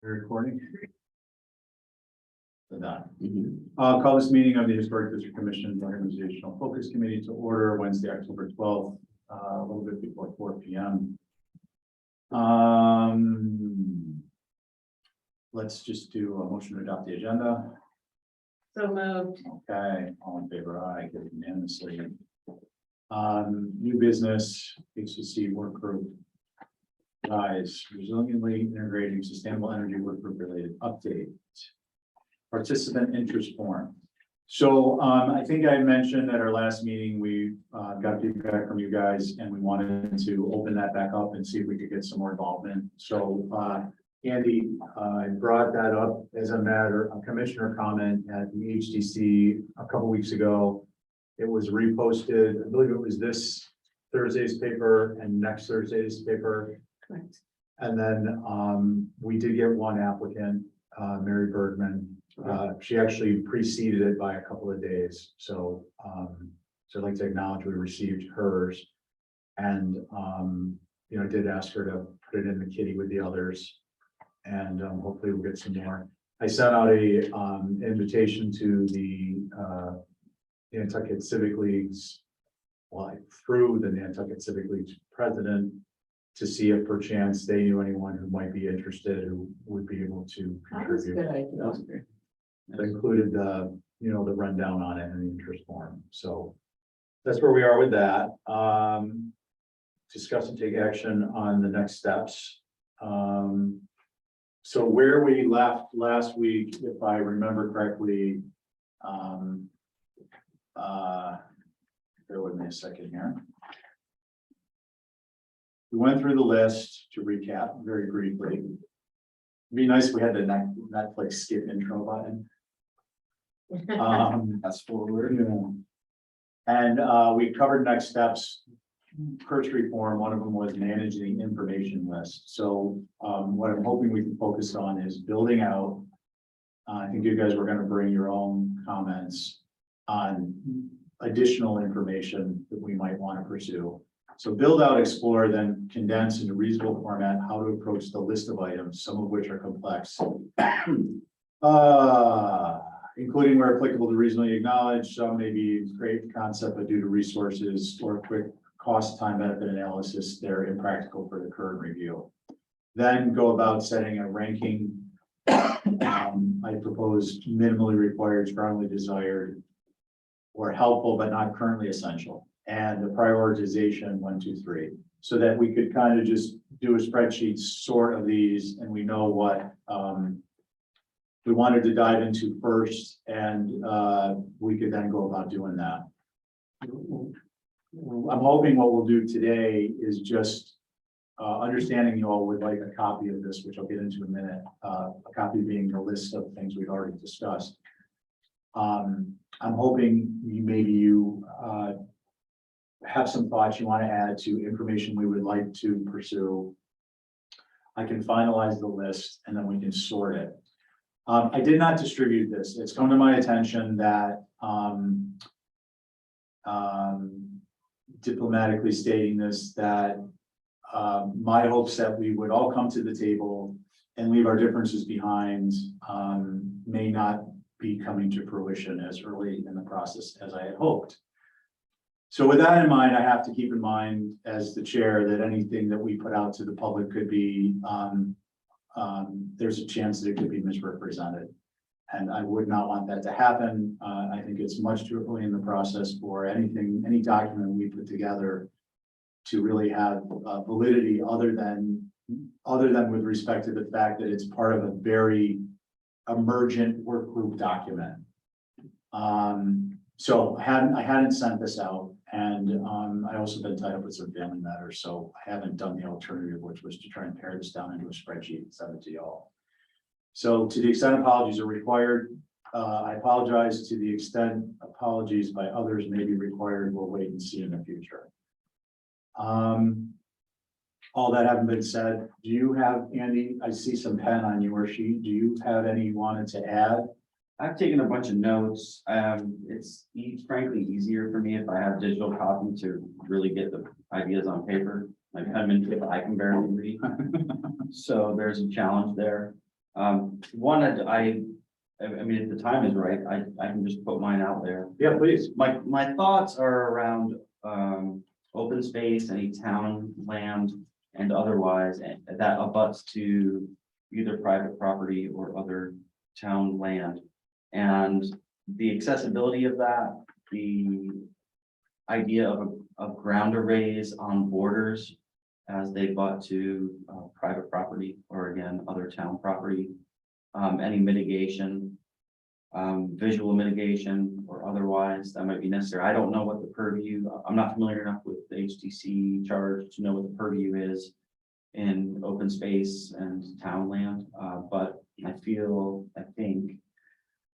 Recording. Done. I'll call this meeting of the Historic District Commission Organizational Focus Committee to order Wednesday, October 12th, a little bit before 4 p.m. Let's just do a motion to adopt the agenda. So moved. Okay, all in favor, aye, carried unanimously. New business, HDC work group. Guys, resiliently integrating sustainable energy work group related update. Participant interest form. So I think I mentioned at our last meeting, we got feedback from you guys and we wanted to open that back up and see if we could get some more involvement. So Andy brought that up as a commissioner comment at the HDC a couple weeks ago. It was reposted, I believe it was this Thursday's paper and next Thursday's paper. Correct. And then we did get one applicant, Mary Bergman. She actually preceded it by a couple of days. So I'd like to acknowledge we received hers. And I did ask her to put it in the kitty with the others. And hopefully we'll get some more. I sent out a invitation to the Nantucket Civic League's, through the Nantucket Civic League's president, to see if perchance they knew anyone who might be interested, who would be able to That's a contribute. good idea. That included the rundown on it and the interest form. So that's where we are with that. Discuss and take action on the next steps. So where we left last week, if I remember correctly, bear with me a second here. We went through the list to recap very briefly. It'd be nice if we had the Netflix skip intro button. That's forward. And we covered next steps. First reform, one of them was managing the information list. So what I'm hoping we can focus on is building out. I think you guys were going to bring your own comments on additional information that we might want to pursue. So build out, explore, then condense into reasonable format how to approach the list of items, some of which are complex. Including where applicable to reasonably acknowledge, some may be great concept, but due to resources or quick cost, time, benefit analysis, they're impractical for the current review. Then go about setting a ranking. I propose minimally required, strongly desired, or helpful, but not currently essential. And the prioritization 1, 2, 3, so that we could kind of just do a spreadsheet sort of these, and we know what we wanted to dive into first, and we could then go about doing that. I'm hoping what we'll do today is just understanding you all would like a copy of this, which I'll get into in a minute. A copy being the list of things we've already discussed. I'm hoping you have some thoughts you want to add to information we would like to pursue. I can finalize the list and then we can sort it. I did not distribute this. It's come to my attention that diplomatically stating this, that my hopes that we would all come to the table and leave our differences behind may not be coming to fruition as early in the process as I had hoped. So with that in mind, I have to keep in mind as the chair that anything that we put out to the public could be, there's a chance that it could be misrepresented. And I would not want that to happen. I think it's much too early in the process for any document we put together to really have validity other than with respect to the fact that it's part of a very emergent work group document. So I hadn't sent this out, and I also been tied up with some family matters, so I haven't done the alternative, which was to try and pare this down into a spreadsheet and send it to y'all. So to the extent apologies are required, I apologize. To the extent apologies by others may be required, we'll wait and see in the future. All that having been said, do you have, Andy, I see some pen on your sheet. Do you have any you wanted to add? I've taken a bunch of notes. It's frankly easier for me if I have digital copy to really get the ideas on paper. My penmanship I can barely read. So there's a challenge there. One, I mean, if the time is right, I can just put mine out there. Yeah, please. My thoughts are around, open space, any town land and otherwise, and that abuts to either private property or other town land. And the accessibility of that, the idea of ground arrays on borders as they butt to, private property or again, other town property. Any mitigation, visual mitigation or otherwise that might be necessary. I don't know what the purview, I'm not familiar enough with the HDC charge to know what the purview is in open space and town land, but I think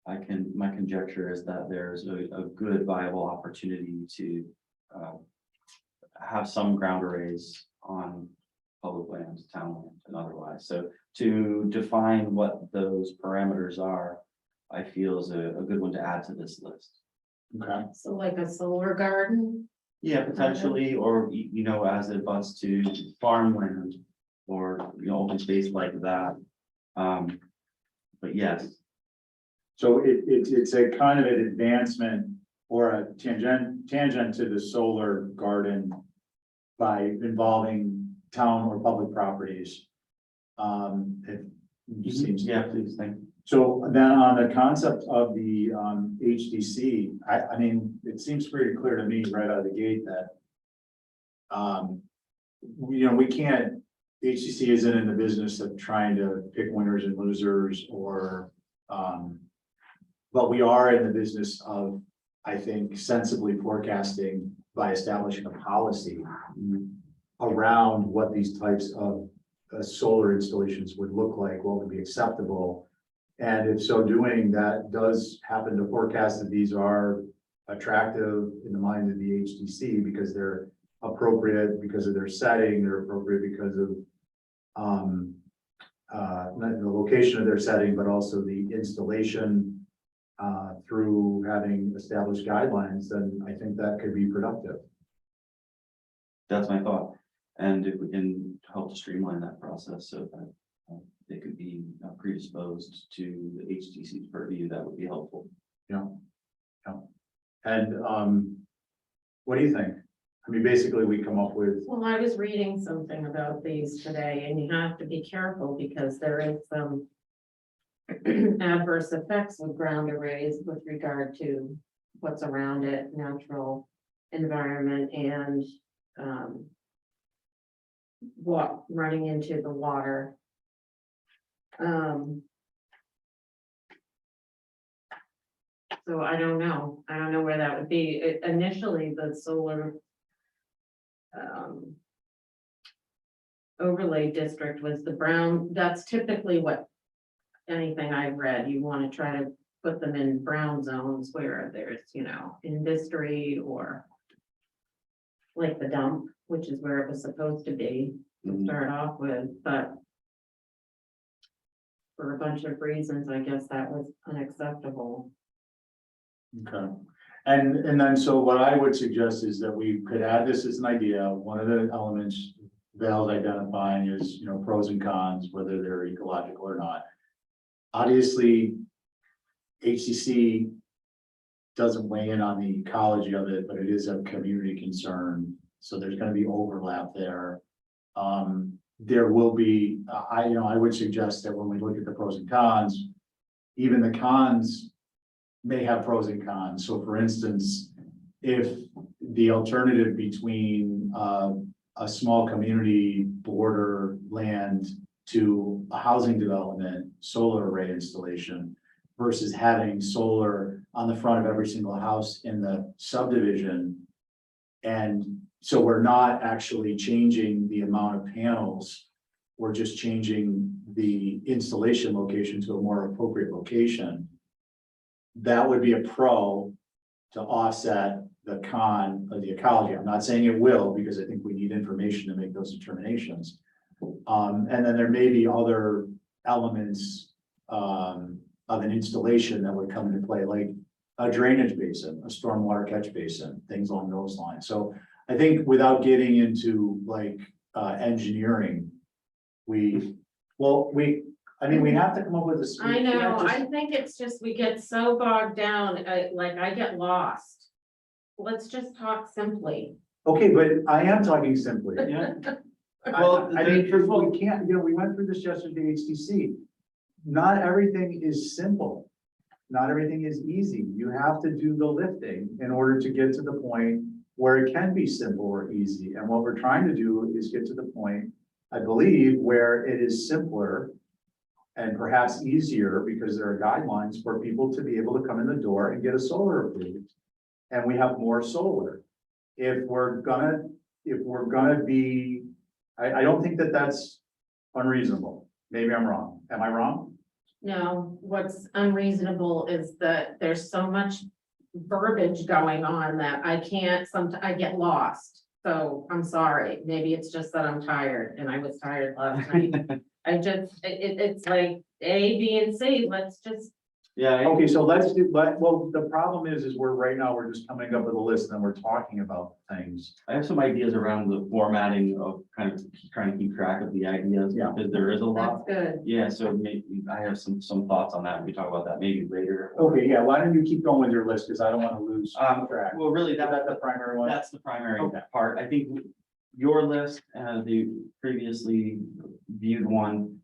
my conjecture is that there's a good viable opportunity to have some ground arrays on public land, town land and otherwise. So to define what those parameters are, I feel is a good one to add to this list. Okay. So like a solar garden? Yeah, potentially, or as it butts to farmland or, open space like that. But yes, So it's a kind of an advancement or a tangent to the solar garden by involving town or public properties. It seems. yeah, please, thank you. So then on the concept of the HDC, I mean, it seems pretty clear to me right out of the gate that we can't, HDC isn't in the business of trying to pick winners and losers or but we are in the business of, I think, sensibly forecasting by establishing a policy around what these types of solar installations would look like, what would be acceptable. And if so doing, that does happen to forecast that these are attractive in the mind of the HDC because they're appropriate because of their setting, they're appropriate because of not the location of their setting, but also the installation through having established guidelines, then I think that could be productive. That's my thought. And if we can help to streamline that process so that they could be predisposed to the HDC's purview, that would be helpful. Yeah. And what do you think? I mean, basically, we come up with, Well, I was reading something about these today and you have to be careful because there is some adverse effects with ground arrays with regard to what's around it, natural environment and what running into the water. So I don't know where that would be. Initially, the solar overlay district was the brown, that's typically what anything I've read, you want to try to put them in brown zones where there's, industry or like the dump, which is where it was supposed to be to start off with, but for a bunch of reasons, I guess that was unacceptable. okay. And then, so what I would suggest is that we could add this as an idea. One of the elements Val's identifying is, pros and cons, whether they're ecological or not. Obviously, HCC doesn't weigh in on the ecology of it, but it is a community concern. So there's going to be overlap there. There will be, I would suggest that when we look at the pros and cons, even the cons may have pros and cons. So for instance, if the alternative between a small community border land to a housing development, solar array installation versus having solar on the front of every single house in the subdivision. And so we're not actually changing the amount of panels. We're just changing the installation location to a more appropriate location. That would be a pro to offset the con of the ecology. I'm not saying it will, because I think we need information to make those determinations. And then there may be other elements of an installation that would come into play, like a drainage basin, a stormwater catch basin, things along those lines. So I think without getting into like engineering, I I mean, we have to come up with a. I we can't know, just- I think it's just, we get so bogged down, like I get lost. Let's just talk simply. Okay, but I am talking simply. Yeah. Well, Well, I mean, there's- we can't, we went through this yesterday, HDC. Not everything is simple. Not everything is easy. You have to do the lifting in order to get to the point where it can be simple or easy. And what we're trying to do is get to the point, I believe, where it is simpler and perhaps easier because there are guidelines for people to be able to come in the door and get a solar approved. And we have more solar. If we're gonna be, I don't think that that's unreasonable. Maybe I'm wrong. Am I wrong? No, what's unreasonable is that there's so much verbiage going on that I can't, I get lost. So I'm sorry, maybe it's just that I'm tired and I was tired last night. It's like A, B, and C, let's just, Yeah, Okay, so let's do, well, the problem is right now, we're just coming up with a list and we're talking about things. I have some ideas around the formatting of kind of trying to keep track of the ideas, Yeah. because there is a that's lot. good. Yeah, so maybe I have some thoughts on that. We can talk about that maybe later. Okay, yeah, why don't you keep going with your list, because I don't want to lose track. Well, really, Is that the primary one? that's the primary Okay. part. I think your list, the previously viewed one,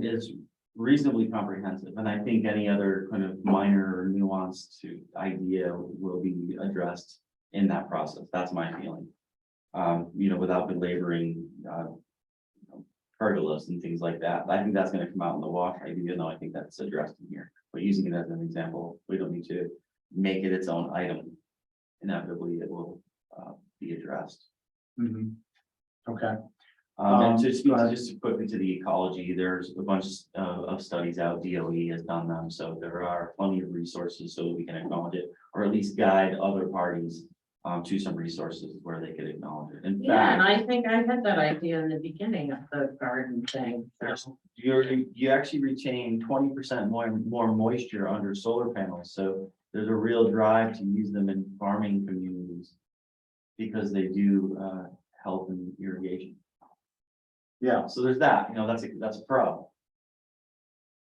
is reasonably comprehensive. And I think any other kind of minor or nuanced idea will be addressed in that process. That's my feeling. Without belaboring, pergolas and things like that. I think that's gonna come out in the wash, even though I think that's addressed in here. But using it as an example, we don't need to make it its own item. Inevitably, it will be addressed. Mhm. Okay, And to speak go ahead. just quickly to the ecology, there's a bunch of studies out, DOE has done them, so there are plenty of resources so that we can acknowledge it, or at least guide other parties to some resources where they could acknowledge it. In Yeah, and fact, I think I had that idea in the beginning of the garden thing, so. you actually retain 20% more moisture under solar panels, so there's a real drive to use them in farming communities because they do help in irrigation. yeah, So there's that, that's a pro.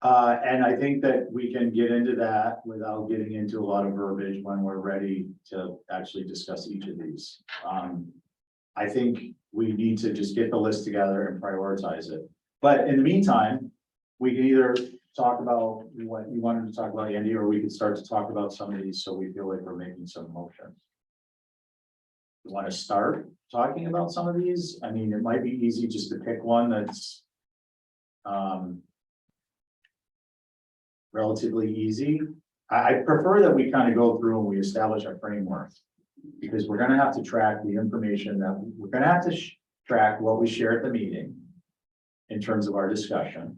and I think that we can get into that without getting into a lot of verbiage when we're ready to actually discuss each of these. I think we need to just get the list together and prioritize it. But in the meantime, we can either talk about what you wanted to talk about, Andy, or we could start to talk about some of these so we feel like we're making some motions. You want to start talking about some of these? I mean, it might be easy just to pick one that's relatively easy. I prefer that we kind of go through and we establish a framework. Because we're gonna have to track the information that, we're gonna have to track what we share at the meeting. In terms of our discussion.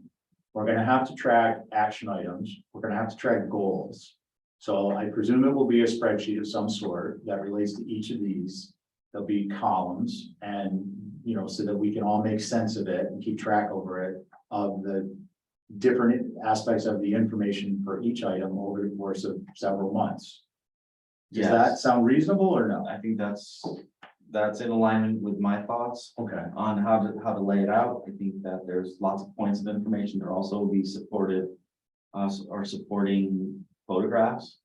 We're gonna have to track action items, we're gonna have to track goals. So I presume it will be a spreadsheet of some sort that relates to each of these. There'll be columns and, so that we can all make sense of it and keep track over it of the different aspects of the information for each item over the course of several months. Does that Yes. sound reasonable or no? I think that's in alignment with my thoughts Okay, on how to lay it out. I think that there's lots of points of information. There also be supportive or supporting photographs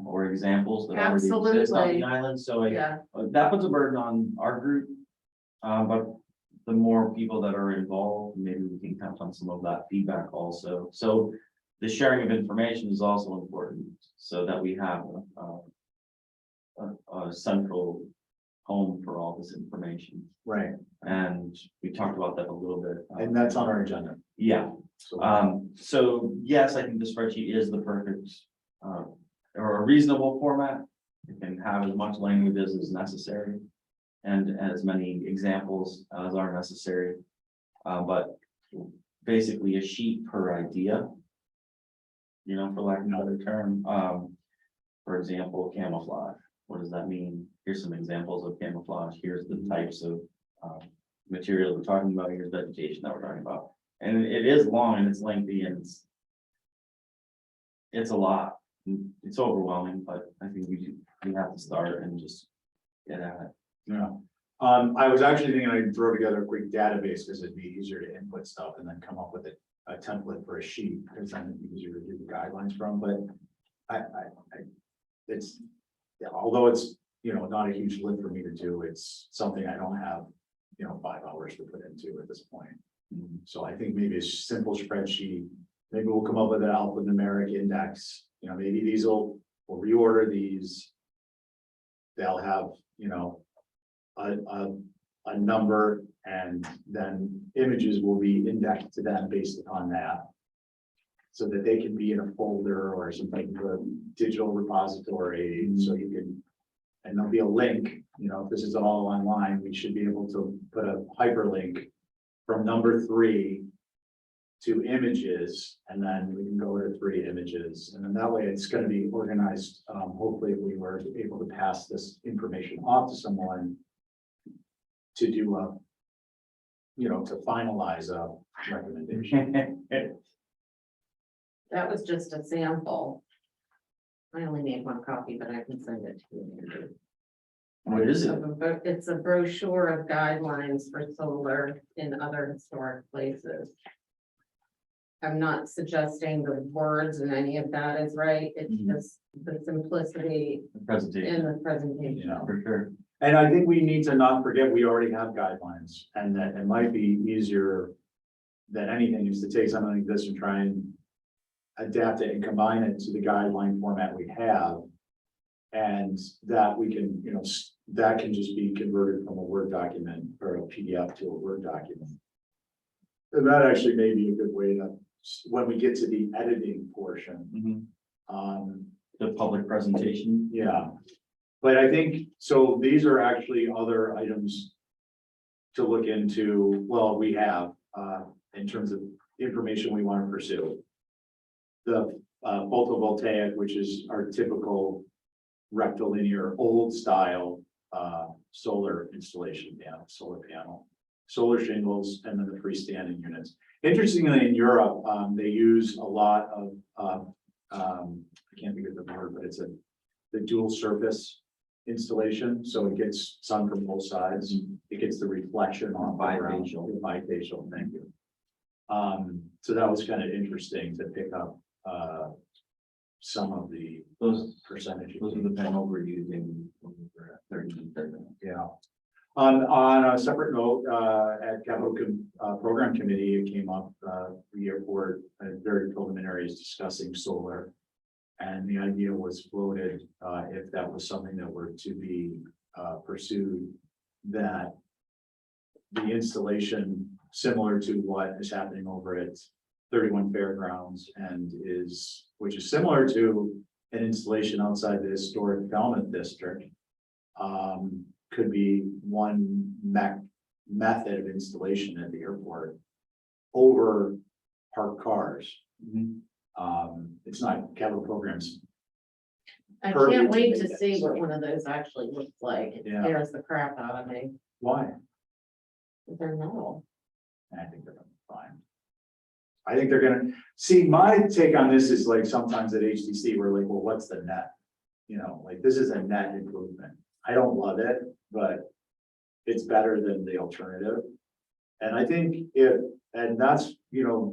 or examples that already exist on Absolutely. the island. So Yeah, that puts a burden on our group. But the more people that are involved, maybe we can count on some of that feedback also. So the sharing of information is also important so that we have a central home for all this information. right, And we talked about that a little bit. and that's on our agenda. Yeah, So, so yes, I think the spreadsheet is the perfect, or a reasonable format. It can have as much language as is necessary. And as many examples as are necessary. But basically a sheet per idea. For lack of another term, for example, camouflage. What does that mean? Here's some examples of camouflage. Here's the types of material we're talking about. Here's vegetation that we're talking about. And it is long and it's lengthy and it's a lot. It's overwhelming, but I think we have to start and just get at it. yeah. I was actually thinking I'd throw together a quick database because it'd be easier to input stuff and then come up with it a template for a sheet, because then it'd be easier to do the guidelines from, but it's, yeah, although it's, not a huge lift for me to do, it's something I don't have, 5 hours to put into at this point. So I think maybe a simple spreadsheet, maybe we'll come up with an alphanumeric index, maybe we'll reorder these. They'll have, a number, and then images will be indexed to them based upon that. So that they can be in a folder or something, a digital repository, so you can, and there'll be a link, if this is all online, we should be able to put a hyperlink from number 3 to images, and then we can go to 3 images, and then that way it's going to be organized. Hopefully, if we were able to pass this information off to someone to do a, to finalize a recommendation. That was just a sample. I only made 1 copy, but I can send it to you. What is it? It's a brochure of guidelines for solar in other historic places. I'm not suggesting the words and any of that is right. It's just the simplicity Presentation, in the presentation. for sure. And I think we need to not forget, we already have guidelines, and that it might be easier than anything is to take something like this and try and adapt it and combine it to the guideline format we have. And that we can, that can just be converted from a Word document or a PDF to a Word document. And that actually may be a good way to, when we get to the editing portion, The public presentation. yeah. But I think, so these are actually other items to look into, well, we have, in terms of information we want to pursue. The photovoltaic, which is our typical rectilinear, old style, solar installation panel, solar shingles, and then the freestanding units. Interestingly, in Europe, they use a lot of, I can't think of the word, but it's the dual surface installation, so it gets sun from both sides. It gets the reflection on Bifacial. Bifacial, thank you. So that was kind of interesting to pick up some of the Those percentages. are the panels we're using when we were at 30. Yeah. On a separate note, at Capital Program Committee, it came up, the airport, very preliminary, is discussing solar. And the idea was floated, if that was something that were to be pursued, that the installation, similar to what is happening over at 31 Fairgrounds which is similar to an installation outside the historic Falmouth district, could be one method of installation at the airport over parked cars. It's not capital programs. I Perfect can't to wait make to that see what decision. one of those actually looks like. It Yeah. scares the crap out of me. Why? They're metal. I think they're gonna be fine. I think they're gonna, see, my take on this is like sometimes at HDC, we're like, well, what's the net? Like this is a net improvement. I don't love it, but it's better than the alternative. And I think and that's,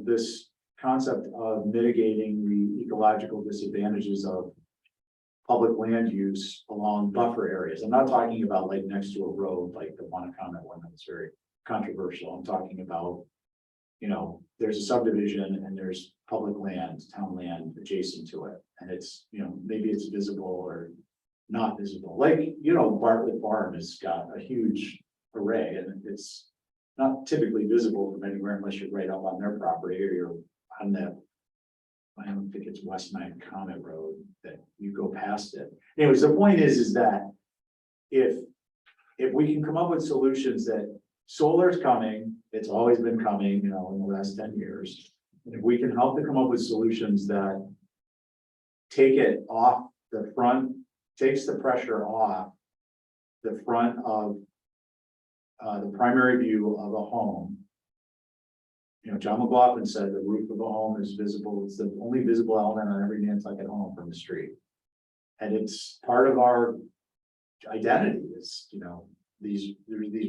this concept of mitigating the ecological disadvantages of public land use along buffer areas. I'm not talking about like next to a road, like the Wanacana one that's very controversial. I'm talking about, there's a subdivision and there's public land, town land adjacent to it. And it's, maybe it's visible or not visible. Like, Bartlett Farm has got a huge array and it's not typically visible from anywhere unless you're right up on their property or you're on the, I don't think it's West Nine Comet Road that you go past it. Anyways, the point is that if we can come up with solutions that solar's coming, it's always been coming, in the last 10 years. And if we can help to come up with solutions that take it off the front, takes the pressure off the front of the primary view of a home. John McLaughlin said the roof of a home is visible. It's the only visible element on every Nantucket home from the street. And it's part of our identity is, these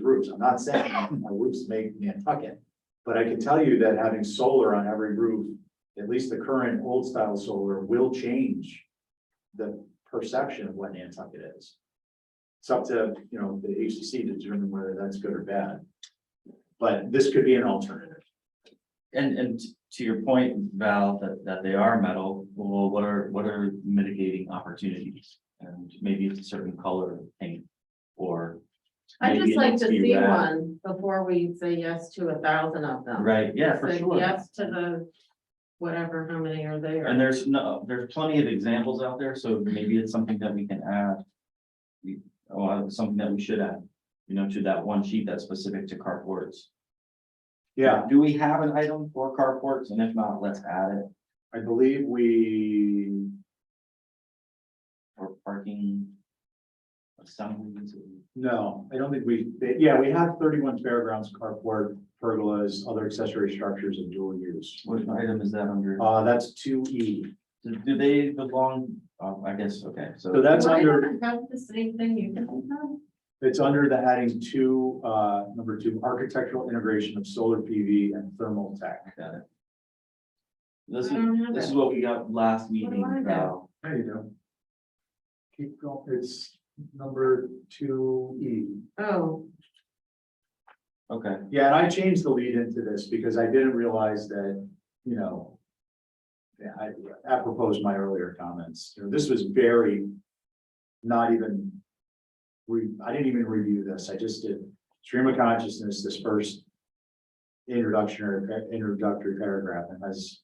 roofs. I'm not saying our roofs make Nantucket, But I can tell you that having solar on every roof, at least the current old style solar, will change the perception of what Nantucket is. It's up to, you know, the HDC to determine whether that's good or bad. But this could be an alternative. And to your point, Val, that they are metal, well, what are mitigating opportunities? And maybe it's a certain color of paint or. I'd maybe just it like needs to be see red. one before we say yes to 1,000 of them. Right, yeah, for Say sure. yes to the, whatever, how many are there? And there's plenty of examples out there, so maybe it's something that we can add. Something that we should add, you know, to that one sheet that's specific to carports. Yeah, Do we have an item for carports? And if not, let's add it. I believe we, Or parking assemblies. no, I don't think yeah, we have 31 fairgrounds, carport, pergolas, other accessory structures of dual use. What item is that under? That's 2E. Do they belong? I guess, okay, So that's Why under, don't I have the same thing you can have? it's under the heading two, number 2, architectural integration of solar PV and thermal tech. Got it. This I don't have is it. what we got last meeting. I do? Val. There you go. Keep going, it's number 2E. Oh, Okay, Yeah, and I changed the lead into this because I didn't realize that, you know, yeah, apropos my earlier comments, you know, this was very, not even, I didn't even review this, I just did stream of consciousness, this first introductory paragraph, and has,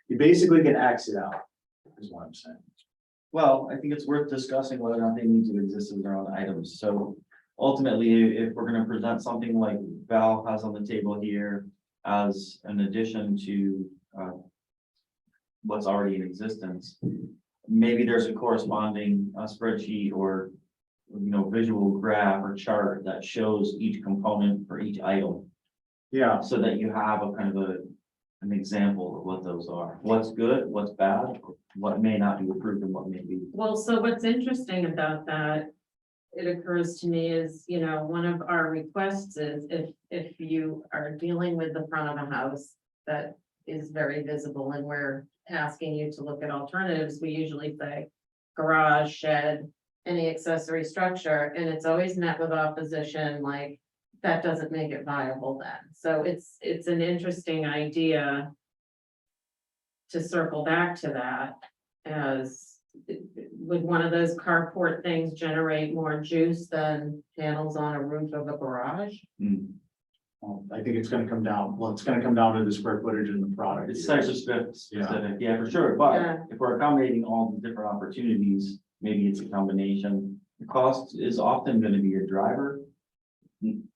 you basically can X it out, is what I'm saying. well, I think it's worth discussing whether or not they need to exist as their own items, so. Ultimately, if we're gonna present something like Val has on the table here as an addition to what's already in existence, maybe there's a corresponding spreadsheet or, you know, visual graph or chart that shows each component for each item, Yeah, so that you have a kind of an example of what those are. What's good, what's bad, what may not be approved and what may be. well, so what's interesting about that, it occurs to me is, you know, one of our requests is if you are dealing with the front of a house that is very visible and we're asking you to look at alternatives, we usually say garage, shed, any accessory structure, and it's always met with opposition, like that doesn't make it viable then. So it's an interesting idea to circle back to that as would one of those carport things generate more juice than panels on a roof of a garage? Hmm. well, I think it's gonna come down, well, it's gonna come down to the square footage in the product. It's site specific, yeah, for sure, but Yeah. if we're accommodating all the different opportunities, maybe it's a combination. The cost is often gonna be your driver.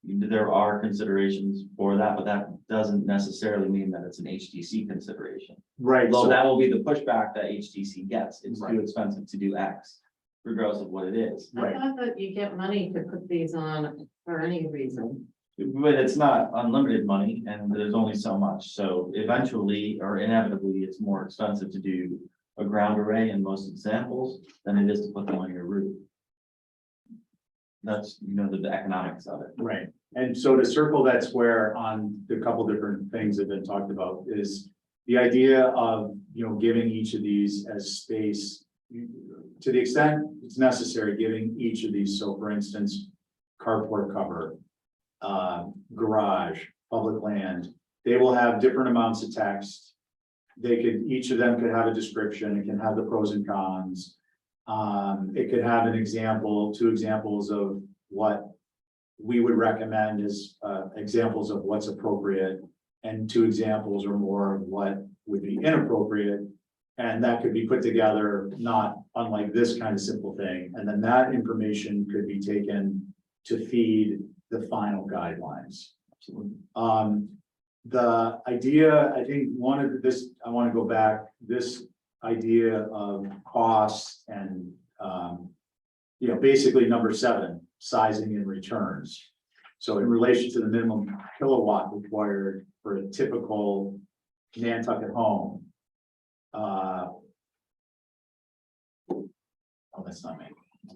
There are considerations for that, but that doesn't necessarily mean that it's an HDC consideration. Right, Though so that will be the pushback that HDC gets, it's Right. too expensive to do X, regardless of what it is. I Right. thought that you get money to put these on for any reason. But it's not unlimited money and there's only so much, so eventually or inevitably, it's more expensive to do a ground array in most examples than it is to put them on your roof. That's, you know, the economics of it. right, and so to circle that square on the couple different things that have been talked about is the idea of, you know, giving each of these as space to the extent it's necessary, giving each of these, so for instance, carport cover, garage, public land, they will have different amounts of text. Each of them could have a description, it can have the pros and cons. It could have an example, 2 examples of what we would recommend as examples of what's appropriate, and 2 examples or more of what would be inappropriate. And that could be put together, not unlike this kind of simple thing. And then that information could be taken to feed the final guidelines. The idea, I think one of this, I want to go back, this idea of costs and, you know, basically number 7, sizing and returns. So in relation to the minimum kilowatt required for a typical Nantucket home. Oh, that's not me.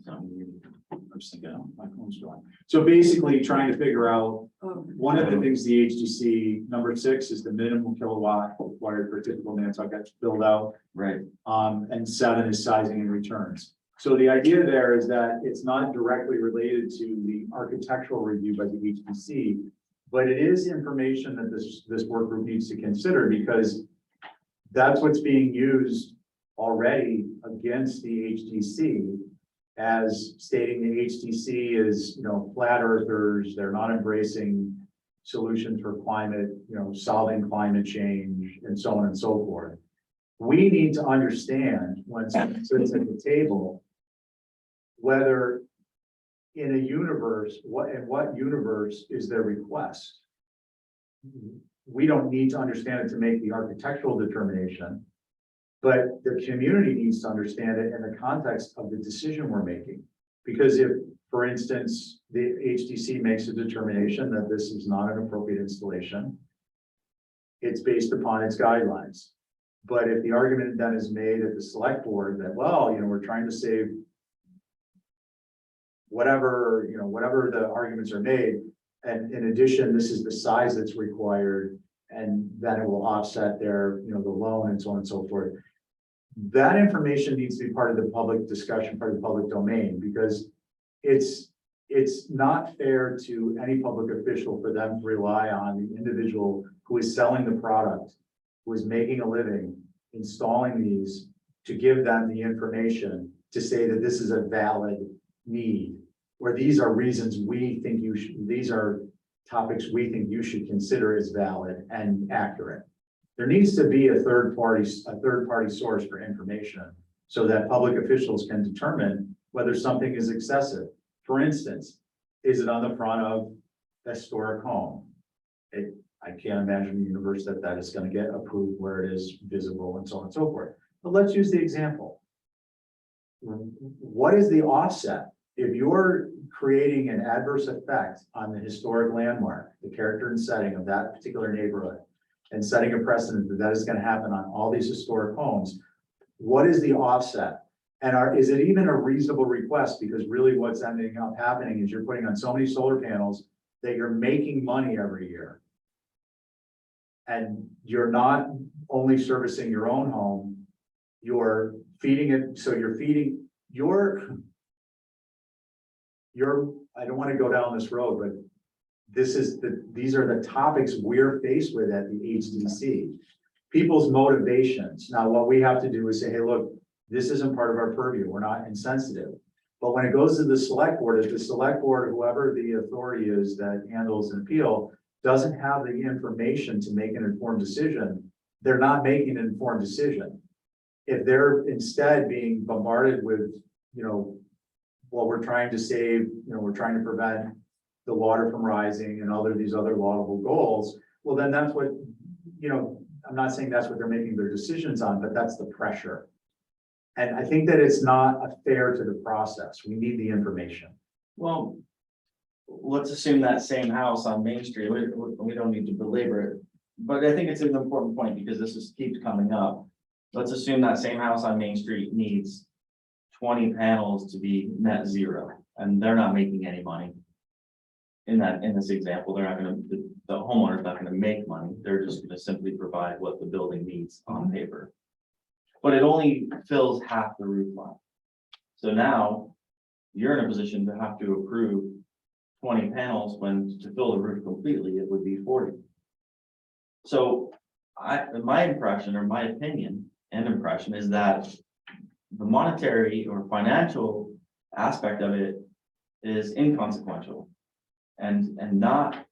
I'm just thinking, oh, my phone's going. So basically trying to figure out, one of the things the HDC, number 6 is the minimum kilowatt required for a typical Nantucket build out. Right, And 7 is sizing and returns. So the idea there is that it's not directly related to the architectural review by the HDC, but it is information that this work group needs to consider, because that's what's being used already against the HDC, as stating the HDC is, flat earthers, they're not embracing solutions for climate, solving climate change, and so on and so forth. We need to understand, when someone sits at the table, whether in a universe, what universe is their request? We don't need to understand it to make the architectural determination, but the community needs to understand it in the context of the decision we're making. Because if, for instance, the HDC makes a determination that this is not an appropriate installation, it's based upon its guidelines. But if the argument then is made at the select board that, well, we're trying to save whatever, whatever the arguments are made, and in addition, this is the size that's required, and then it will offset their, the loan and so on and so forth. That information needs to be part of the public discussion, part of the public domain, because it's not fair to any public official for them to rely on the individual who is selling the product, who is making a living installing these, to give them the information to say that this is a valid need, or these are reasons we think you should, these are topics we think you should consider as valid and accurate. There needs to be a third party source for information, so that public officials can determine whether something is excessive. For instance, is it on the front of a historic home? I can't imagine a universe that is going to get approved where it is visible and so on and so forth. But let's use the example. What is the offset? If you're creating an adverse effect on the historic landmark, the character and setting of that particular neighborhood, and setting a precedent that is going to happen on all these historic homes, what is the offset? And is it even a reasonable request? Because really what's ending up happening is you're putting on so many solar panels that you're making money every year. And you're not only servicing your own home, you're feeding it. So you're feeding I don't want to go down this road, but these are the topics we're faced with at the HDC. People's motivations. Now, what we have to do is say, hey, look, this isn't part of our purview. We're not insensitive. But when it goes to the select board, if the select board, whoever the authority is that handles an appeal, doesn't have the information to make an informed decision, they're not making an informed decision. If they're instead being bombarded with, well, we're trying to save, we're trying to prevent the water from rising and these other laudable goals, well, then that's what, I'm not saying that's what they're making their decisions on, but that's the pressure. And I think that it's not fair to the process. We need the information. well, let's assume that same house on Main Street, we don't need to belabor it, but I think it's an important point because this keeps coming up. Let's assume that same house on Main Street needs 20 panels to be net zero, and they're not making any money. In this example, they're not going to, the homeowner's not going to make money. They're just going to simply provide what the building needs on paper. But it only fills half the roof line. So now you're in a position to have to approve 20 panels when to fill the roof completely, it would be 40. So my impression or my opinion and impression is that the monetary or financial aspect of it is inconsequential and not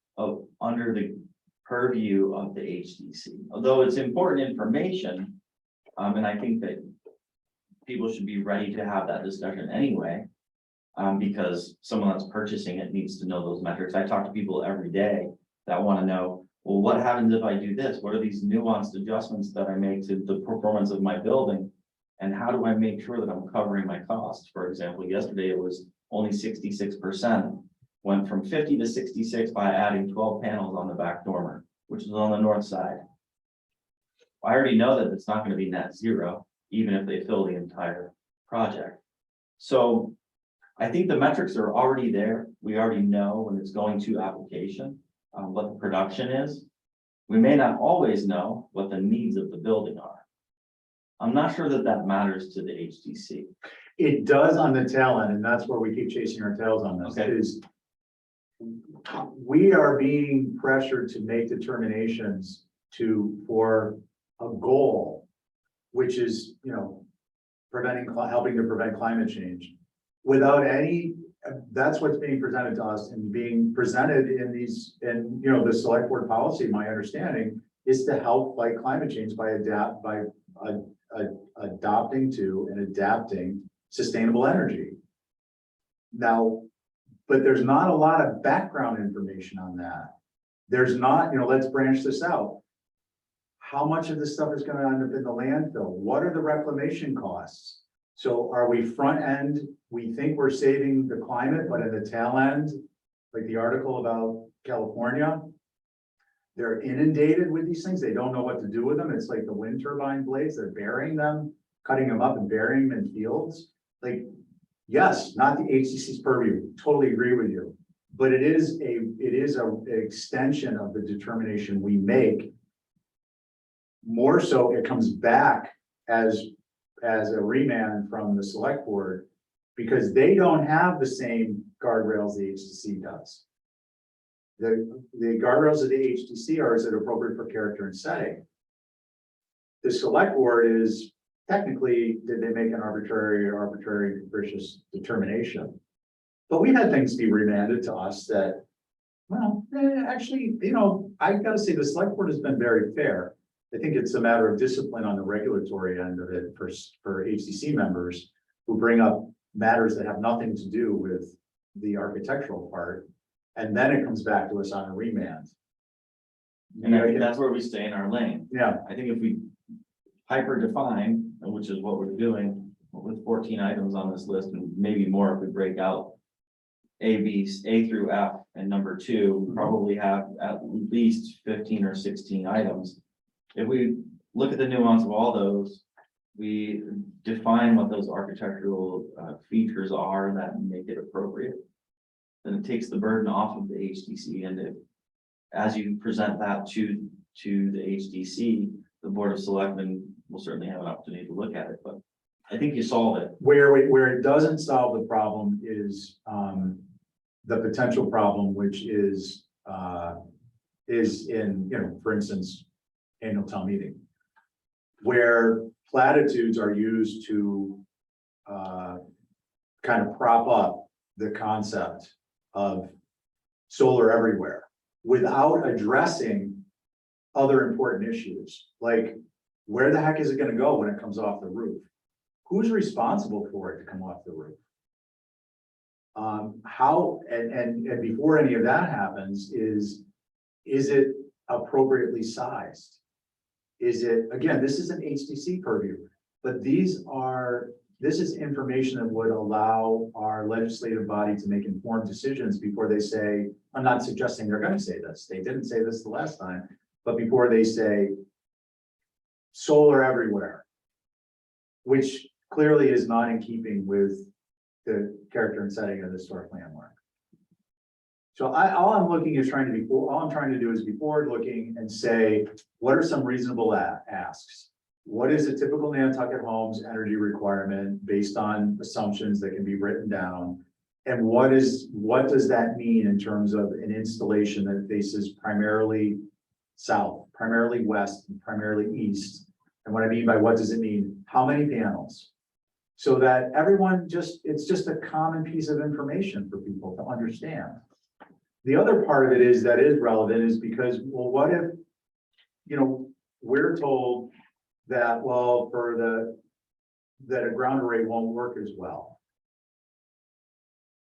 under the purview of the HDC, although it's important information. And I think that people should be ready to have that discussion anyway, because someone that's purchasing it needs to know those metrics. I talk to people every day that want to know, well, what happens if I do this? What are these nuanced adjustments that I make to the performance of my building? And how do I make sure that I'm covering my costs? For example, yesterday it was only 66%, went from 50 to 66 by adding 12 panels on the back dormer, which is on the north side. I already know that it's not going to be net zero, even if they fill the entire project. So I think the metrics are already there. We already know when it's going to application, what the production is. We may not always know what the needs of the building are. I'm not sure that that matters to the HDC. It does on the tail end, and that's where we keep chasing our tails on this, Okay. is we are being pressured to make determinations for a goal, which is, helping to prevent climate change. Without any, that's what's being presented to us and being presented in these, and, the select board policy, my understanding, is to help fight climate change by adopting to and adapting sustainable energy. Now, but there's not a lot of background information on that. There's not, let's branch this out. How much of this stuff is going to end up in the landfill? What are the reclamation costs? So are we front end? We think we're saving the climate, but at the tail end, like the article about California, they're inundated with these things. They don't know what to do with them. It's like the wind turbine blades. They're burying them, cutting them up and burying them in fields. Like, yes, not the HDC's purview. Totally agree with you. But it is an extension of the determination we make. More so, it comes back as a remand from the select board, because they don't have the same guardrails the HDC does. The guardrails of the HDC are, is it appropriate for character and setting? The select board is technically, did they make an arbitrary capricious determination? But we've had things be remanded to us that, well, actually, I gotta say the select board has been very fair. I think it's a matter of discipline on the regulatory end of it for HDC members who bring up matters that have nothing to do with the architectural part. And then it comes back to us on a remand. And I think that's where we stay in our lane. Yeah, I think if we hyper define, which is what we're doing with 14 items on this list, and maybe more if we break out A through F, and number 2, probably have at least 15 or 16 items. If we look at the nuance of all those, we define what those architectural features are that make it appropriate. Then it takes the burden off of the HDC, and as you present that to the HDC, the Board of Selectmen will certainly have an opportunity to look at it, but I think you solve it. where it doesn't solve the problem is the potential problem, which is in, for instance, annual town meeting, where platitudes are used to kind of prop up the concept of solar everywhere without addressing other important issues, like where the heck is it going to go when it comes off the roof? Who's responsible for it to come off the roof? How and before any of that happens, is it appropriately sized? Is it, again, this is an HDC purview, but this is information that would allow our legislative body to make informed decisions before they say, I'm not suggesting they're going to say this. They didn't say this the last time, but before they say solar everywhere, which clearly is not in keeping with the character and setting of the historic landmark. So all I'm trying to do is be forward looking and say, what are some reasonable asks? What is a typical Nantucket home's energy requirement based on assumptions that can be written down? And what does that mean in terms of an installation that faces primarily south, primarily west, and primarily east? And what I mean by what does it mean? How many panels? So that everyone it's just a common piece of information for people to understand. The other part of it is relevant is because, well, what if, we're told that, well, that a ground array won't work as well.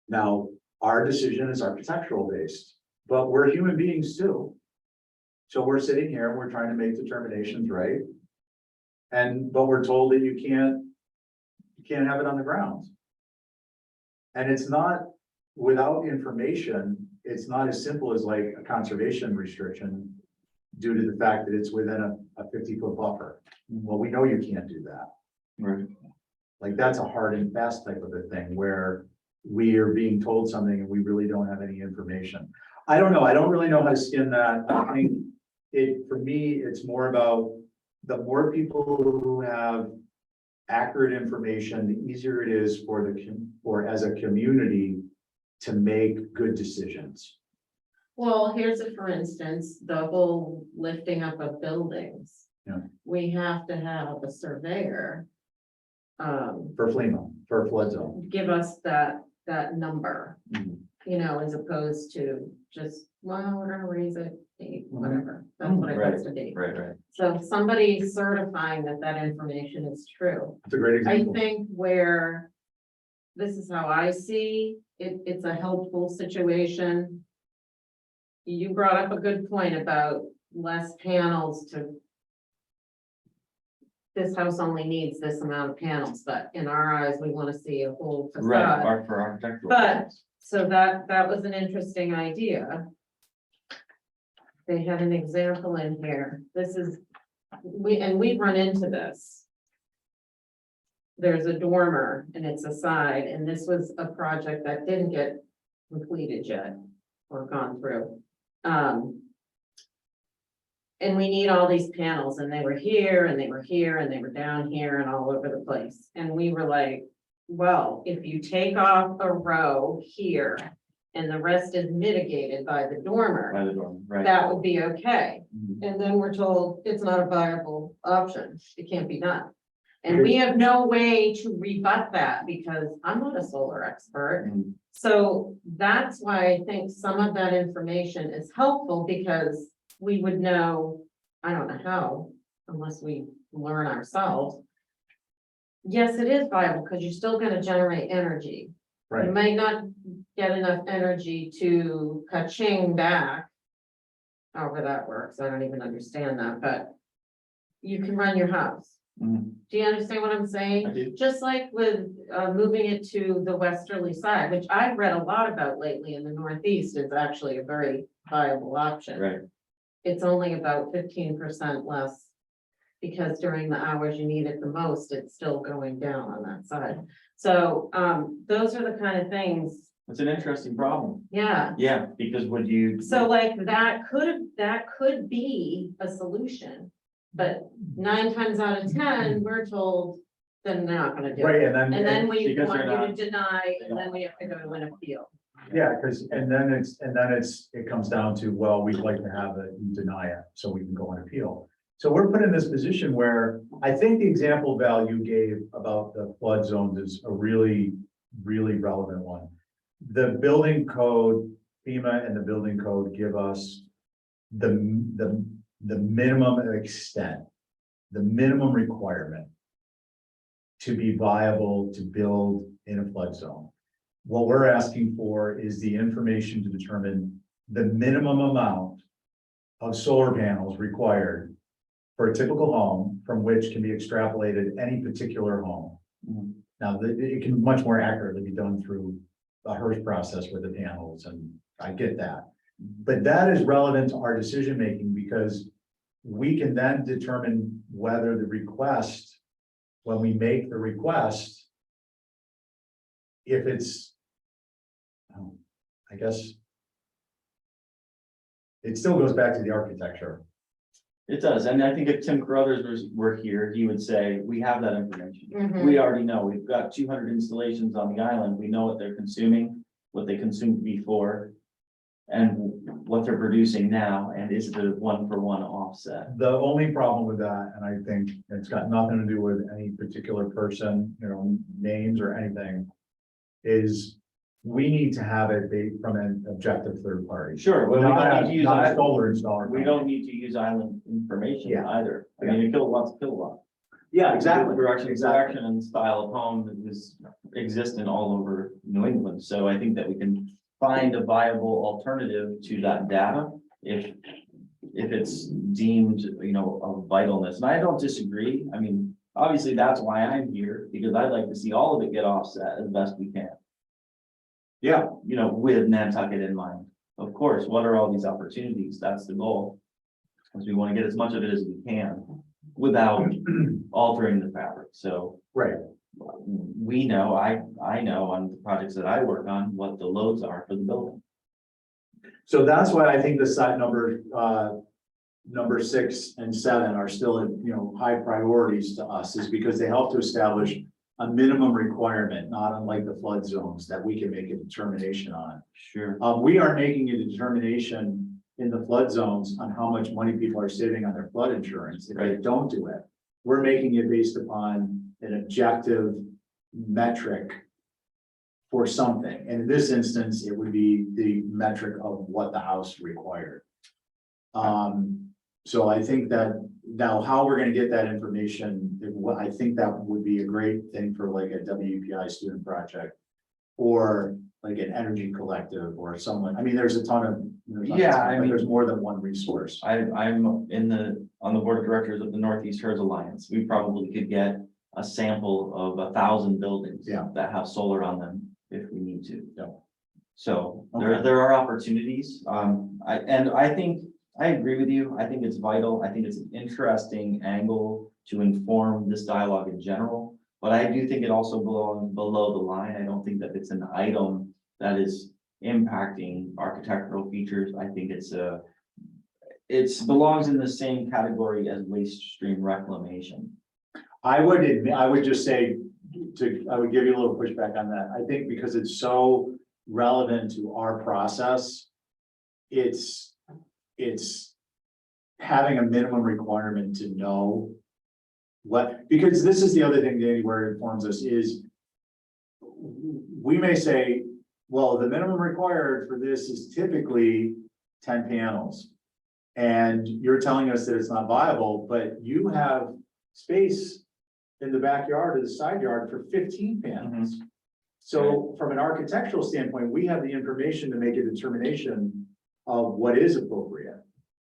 Now, our decision is architectural based, but we're human beings too. So we're sitting here and we're trying to make determinations, right? But we're told that you can't have it on the ground. And it's not, without information, it's not as simple as like a conservation restriction due to the fact that it's within a 50-foot buffer. Well, we know you can't do that. Right. Like that's a hard and fast type of a thing where we are being told something and we really don't have any information. I don't know. I don't really know how to skin that. I think for me, it's more about the more people who have accurate information, the easier it is for as a community to make good decisions. Well, here's a, for instance, the whole lifting up of buildings. Yeah. We have to have a surveyor. For FEMA, for flood zone. Give us that number, Mhm. you know, as opposed to just, well, we're gonna raise it, whatever, that's what it Right. has to be. Right. So somebody certifying that that information is true. It's a great I example. think where, this is how I see it, it's a helpful situation. You brought up a good point about less panels to. This house only needs this amount of panels, but in our eyes, we want to see a whole Right, facade. for architectural. But, so that was an interesting idea. They had an example in here. This is, we've run into this. There's a dormer and it's a side, and this was a project that didn't get completed yet or gone through. And we need all these panels, and they were here and they were here and they were down here and all over the place. And we were like, well, if you take off a row here and the rest is mitigated by the dormer, By the door, right. that would be okay. Mhm. And then we're told it's not a viable option. It can't be done. And we have no way to rebut that because I'm not a solar expert. Mhm. So that's why I think some of that information is helpful because we would know, I don't know how, unless we learn ourselves. Yes, it is viable because you're still gonna generate energy. You Right. might not get enough energy to ka-ching back. However that works, I don't even understand that, but you can run your house. Mhm. Do you understand what I'm saying? I do. Just like with moving it to the westerly side, which I've read a lot about lately in the Northeast, is actually a very viable option. Right, It's only about 15% less. Because during the hours you need it the most, it's still going down on that side. So those are the kind of things, it's an interesting problem. yeah. Yeah, because would you? So like that could be a solution. But 9 times out of 10, we're told, then they're not gonna do Right, it. and And then we Because want they're you to not- deny, and then we have to go to an appeal. yeah, because, and then it comes down to, well, we'd like to have it, you deny it, so we can go and appeal. So we're put in this position where I think the example Val you gave about the flood zones is a really, really relevant one. The building code, FEMA and the building code give us the minimum extent, the minimum requirement to be viable to build in a flood zone. What we're asking for is the information to determine the minimum amount of solar panels required for a typical home from which can be extrapolated any particular home. Mhm. Now, it can much more accurately be done through the HERS process with the panels, and I get that. But that is relevant to our decision-making because we can then determine whether the request, when we make the request, if it's, I guess, it still goes back to the architecture. It does, and I think if Tim Carruthers were here, he would say, we have that information. Mhm. We already know, we've got 200 installations on the island, we know what they're consuming, what they consumed before. And what they're producing now, and is it a 1-for-1 offset? The only problem with that, and I think it's got nothing to do with any particular person, names or anything, is we need to have it from an objective third party. Sure, well, we don't need to use, Not a island- solar installer. we don't need to use island information Yeah. either. I mean, a kilowatt's a kilowatt. Yeah, exactly. Production, Exactly. production and style of home that is existent all over New England, so I think that we can find a viable alternative to that data if it's deemed, of vitalness, and I don't disagree. I mean, obviously, that's why I'm here, because I'd like to see all of it get offset as best we can. Yeah, With Nantucket in mind. Of course, what are all these opportunities? That's the goal. Because we want to get as much of it as we can without altering the fabric, so. right. we know, I know on the projects that I work on, what the loads are for the building. So that's why I think the site number 6 and 7 are still, high priorities to us, is because they help to establish a minimum requirement, not unlike the flood zones, that we can make a determination on. Sure. We aren't making a determination in the flood zones on how much money people are saving on their flood insurance if they Right. don't do it. We're making it based upon an objective metric for something. And in this instance, it would be the metric of what the house required. So I think that now how we're gonna get that information, I think that would be a great thing for like a WPI student project. Or like an energy collective or someone, I mean, there's a ton of. Yeah, I mean- There's more than one resource. I'm on the board of directors of the Northeast Hers Alliance. We probably could get a sample of 1,000 buildings. Yeah. That have solar on them if we need to. Yeah. So Okay. there are opportunities. I think, I agree with you. I think it's vital. I think it's an interesting angle to inform this dialogue in general. But I do think it also belongs below the line. I don't think that it's an item that is impacting architectural features. I think it belongs in the same category as waste stream reclamation. I would admit, I would just say, I would give you a little pushback on that. I think because it's so relevant to our process. It's having a minimum requirement to know what, because this is the other thing, Danny, where it informs us is we may say, well, the minimum required for this is typically 10 panels. And you're telling us that it's not viable, but you have space in the backyard or the side yard for 15 panels. So from an architectural standpoint, we have the information to make a determination of what is appropriate.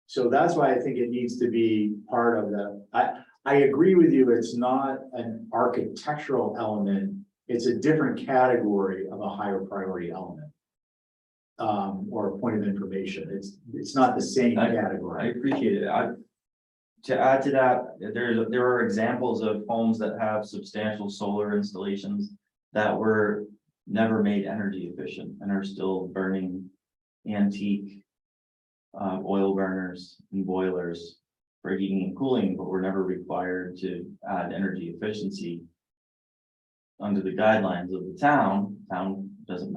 So that's why I think it needs to be part of the, I agree with you, it's not an architectural element, it's a different category of a higher priority element. Or a point of information, it's not the same I category. appreciate it. To add to that, there are examples of homes that have substantial solar installations that were never made energy efficient and are still burning antique oil burners and boilers for heating and cooling, but were never required to add energy efficiency under the guidelines of the town. Doesn't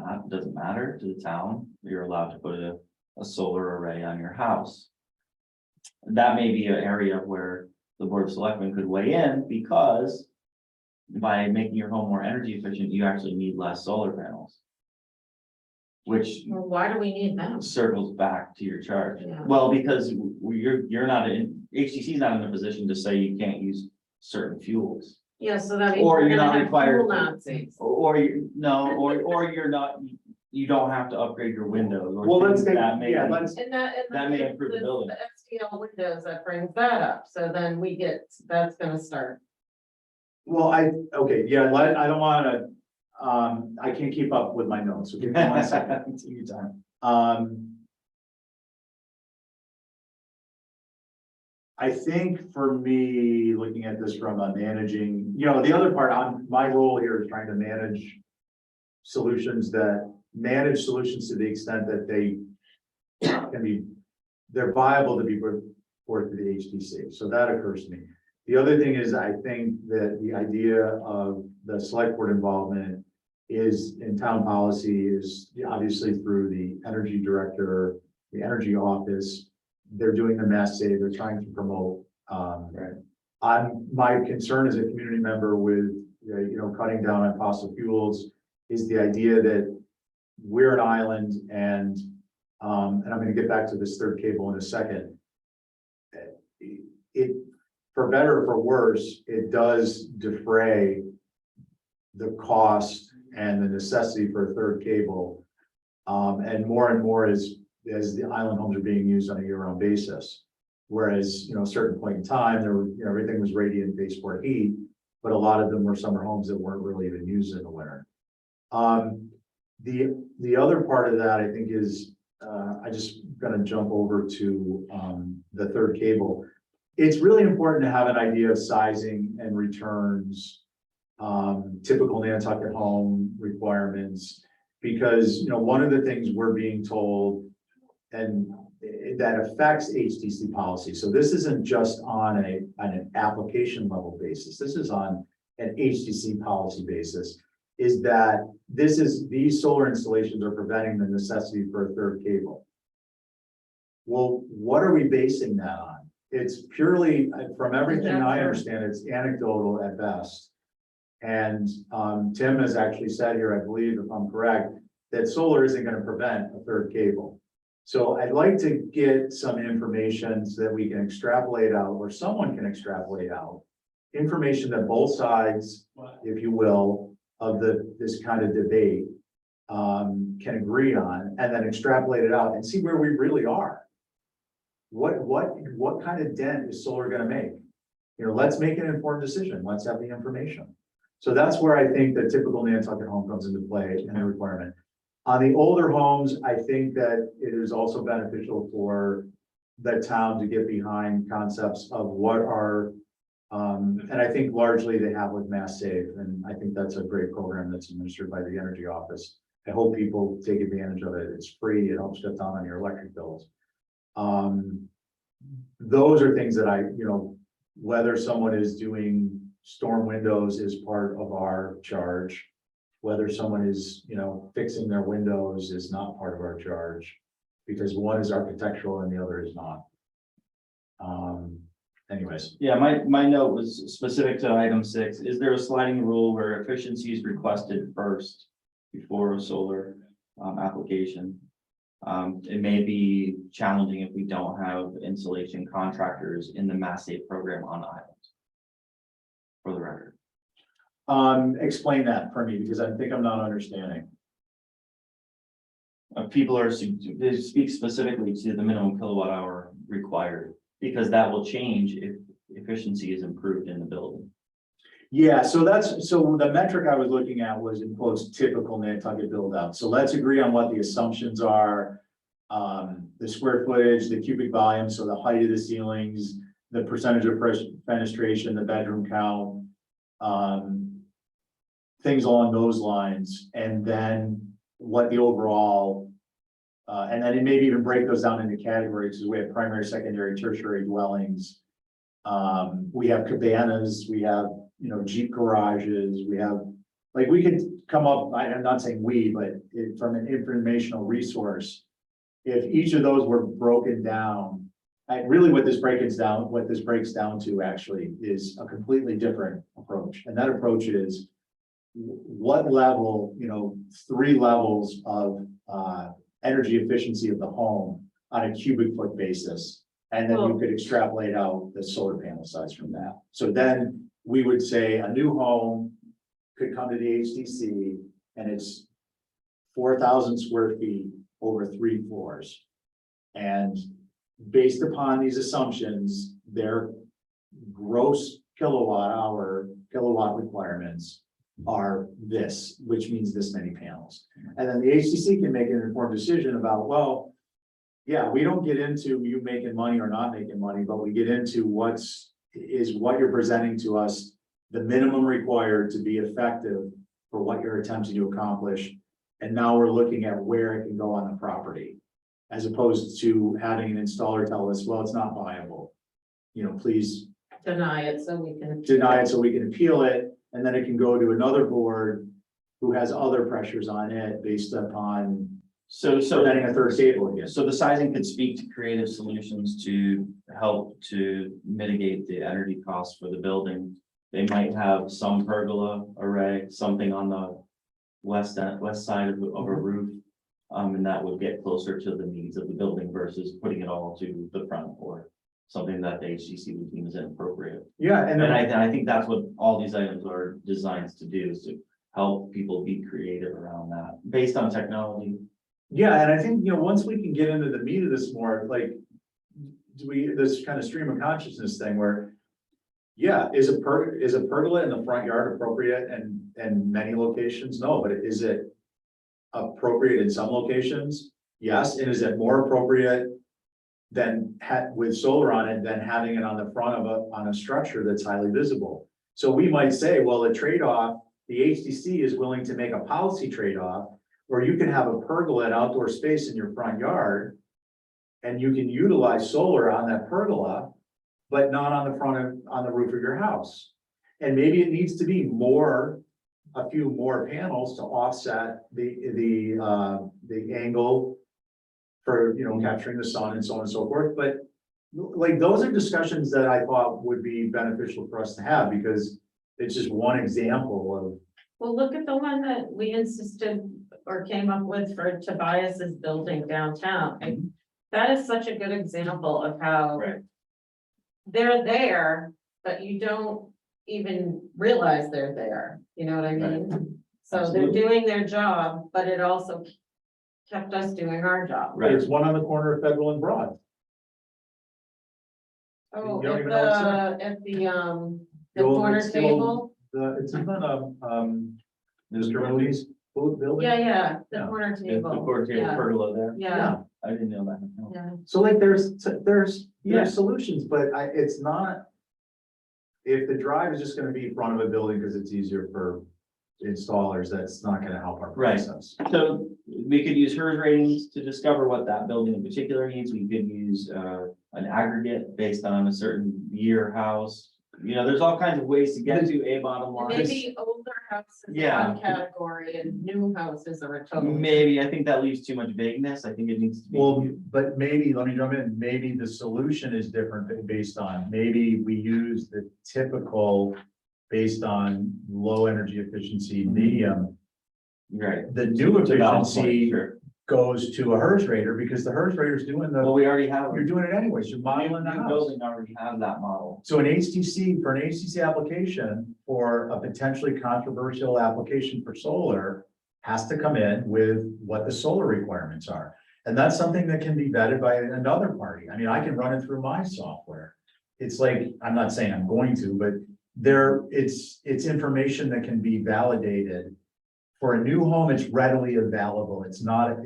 matter to the town. You're allowed to put a solar array on your house. That may be an area where the Board of Selectmen could weigh in, because by making your home more energy efficient, you actually need less solar panels. Which Well, why do we need them? circles back to your charge. Yeah. Well, because you're not HDC is not in a position to say you can't use certain fuels. Yeah, so that means Or we're you're gonna not have required fuel to. Nazis. Or you're not, you don't have to upgrade your windows. Or Well, let's things take, that may- yeah, let's, And that may improve the building. The STL windows that brings that up, so then that's gonna start. well, okay, yeah, I don't wanna, I can't keep up with my notes, so give me 1 second. Take your time. I think for me, looking at this from a managing, the other part, my role here is trying to manage solutions to the extent that they they're viable to be brought forth to the HDC. So that occurs to me. The other thing is, I think that the idea of the select board involvement is in town policy is obviously through the energy director, the energy office. They're doing the mass save, they're trying to promote. My concern as a community member with, cutting down on fossil fuels is the idea that we're an island and I'm gonna get back to this third cable in a second. It, for better or for worse, it does defray the cost and the necessity for a third cable. And more as the island homes are being used on a year-round basis. Whereas, a certain point in time, there were, everything was radiant baseboard heat, but a lot of them were summer homes that weren't really even used in the winter. The other part of that, I think, is I just gonna jump over to the third cable. It's really important to have an idea of sizing and returns typical Nantucket home requirements. Because, one of the things we're being told, and that affects HDC policy. So this isn't just on an application level basis. This is on an HDC policy basis, is that these solar installations are preventing the necessity for a third cable. Well, what are we basing that on? It's purely, from everything I understand, it's anecdotal at best. And Tim has actually said here, I believe, if I'm correct, that solar isn't going to prevent a third cable. So I'd like to get some information so that we can extrapolate out, or someone can extrapolate out, information that both sides, if you will, of this kind of debate can agree on, and then extrapolate it out and see where we really are. What kind of dent is solar going to make? Let's make an informed decision. Let's have the information. So that's where I think the typical Nantucket home comes into play and the requirement. On the older homes, I think that it is also beneficial for the town to get behind concepts of what are, and I think largely they have with Mass Save, and I think that's a great program that's administered by the Energy Office. I hope people take advantage of it. It's free. It helps cut down on your electric bills. Those are things that whether someone is doing storm windows is part of our charge. Whether someone is, fixing their windows is not part of our charge, because one is architectural and the other is not. Anyways. Yeah, my note was specific to item 6. Is there a sliding rule where efficiency is requested first before a solar application? It may be challenging if we don't have installation contractors in the Mass Save program on island. For the record. Explain that for me, because I think I'm not understanding. People they speak specifically to the minimum kilowatt hour required, because that will change if efficiency is improved in the building. Yeah, so the metric I was looking at was in quotes typical Nantucket build out. So let's agree on what the assumptions are. The square footage, the cubic volume, so the height of the ceilings, the percentage of fenestration, the bedroom count, things along those lines, and then what the overall, and then it maybe even break those down into categories, because we have primary, secondary, tertiary dwellings. We have cabanas, we have, Jeep garages, we have, we could come up, I'm not saying we, but from an informational resource, if each of those were broken down, really what this breaks down to actually is a completely different approach. And that approach is what level, 3 levels of energy efficiency of the home on a cubic foot basis. And then you could extrapolate out the solar panel size from that. So then we would say a new home could come to the HDC and it's 4,000 square feet over 3 floors. And based upon these assumptions, their gross kilowatt requirements are this, which means this many panels. And then the HDC can make an informed decision about, well, yeah, we don't get into you making money or not making money, but we get into what you're presenting to us, the minimum required to be effective for what you're attempting to accomplish. And now we're looking at where it can go on the property, as opposed to having an installer tell us, well, it's not viable. Please Deny it so we can appeal it. And then it can go to another board who has other pressures on it based upon preventing a third cable again. So the sizing could speak to creative solutions to help to mitigate the energy costs for the building. They might have some pergola array, something on the west side of a roof. And that would get closer to the needs of the building versus putting it all to the front or something that the HDC would deem as inappropriate. Yeah, and I think that's what all these items are designed to do, is to help people be creative around that based on technology. Yeah, and I think, once we can get into the meat of this more, this kind of stream of consciousness thing where, yeah, is a pergola in the front yard appropriate and many locations? No, but is it appropriate in some locations? Yes. And is it more appropriate than with solar on it than having it on the front of on a structure that's highly visible? So we might say, well, the trade-off, the HDC is willing to make a policy trade-off, where you can have a pergola and outdoor space in your front yard. And you can utilize solar on that pergola, but not on the on the roof of your house. And maybe it needs to be a few more panels to offset the angle for, capturing the sun and so on and so forth. But like, those are discussions that I thought would be beneficial for us to have, because it's just one example of. Well, look at the one that we insisted or came up with for Tobias's building downtown. That is such a good example of how Right. they're there, but you don't even realize they're there. You know what I mean? So they're Absolutely. doing their job, but it also kept us doing our job. Right. It's one on the corner of Federal and Broad. Oh, You don't at even know what's the, the The old- corner it's the old- table. It's in Mr. Louis' building. Yeah, the Yeah. corner The table. court table Yeah. pergola there. Yeah, I didn't know that. No. yeah. So like, there's Yeah. solutions, but it's not. If the drive is just gonna be in front of a building because it's easier for installers, that's not gonna help our Right. process. So we could use HERS ratings to discover what that building in particular needs. We could use an aggregate based on a certain year house. There's all kinds of ways to get to a bottom And line. maybe older houses are Yeah. one category and new houses are a total. Maybe, I think that leaves too much vagueness. I think it needs to be. Well, but maybe, let me jump in, maybe the solution is different based on, maybe we use the typical based on low energy efficiency, medium. Right. The new It's a valid point, efficiency sure. goes to a HERS rater, because the HERS rater is doing Well, we already have. you're doing it anyways, you're modeling the New house. building already has that model. So an HDC, for an HDC application, for a potentially controversial application for solar, has to come in with what the solar requirements are. And that's something that can be vetted by another party. I mean, I can run it through my software. It's like, I'm not saying I'm going to, but it's information that can be validated. For a new home, it's readily available. It's not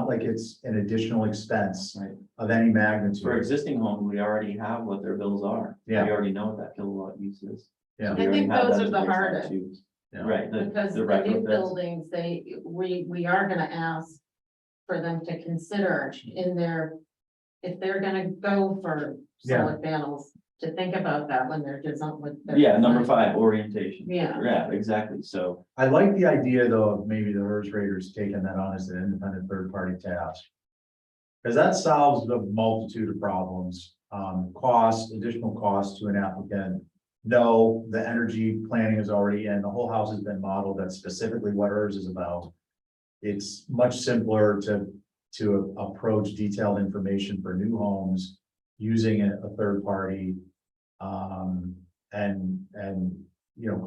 like it's an additional expense Right. of any For magnitude. existing homes, we already have what their bills are. Yeah. We already know what that kilowatt use is. Yeah. So we I already think have those that are as the a baseline hardest. too. Yeah. Right. Because the new retrofits. buildings, we are gonna ask for them to consider in their, if they're gonna go for solar panels, to think about that when they're design with. their Yeah, number design. 5, orientation. Yeah. Yeah, exactly. So, I like the idea though, of maybe the HERS raters taking that on as an independent third-party task. Because that solves the multitude of problems, additional costs to an applicant. No, the energy planning is already in, the whole house has been modeled, that's specifically what HERS is about. It's much simpler to approach detailed information for new homes using a third party.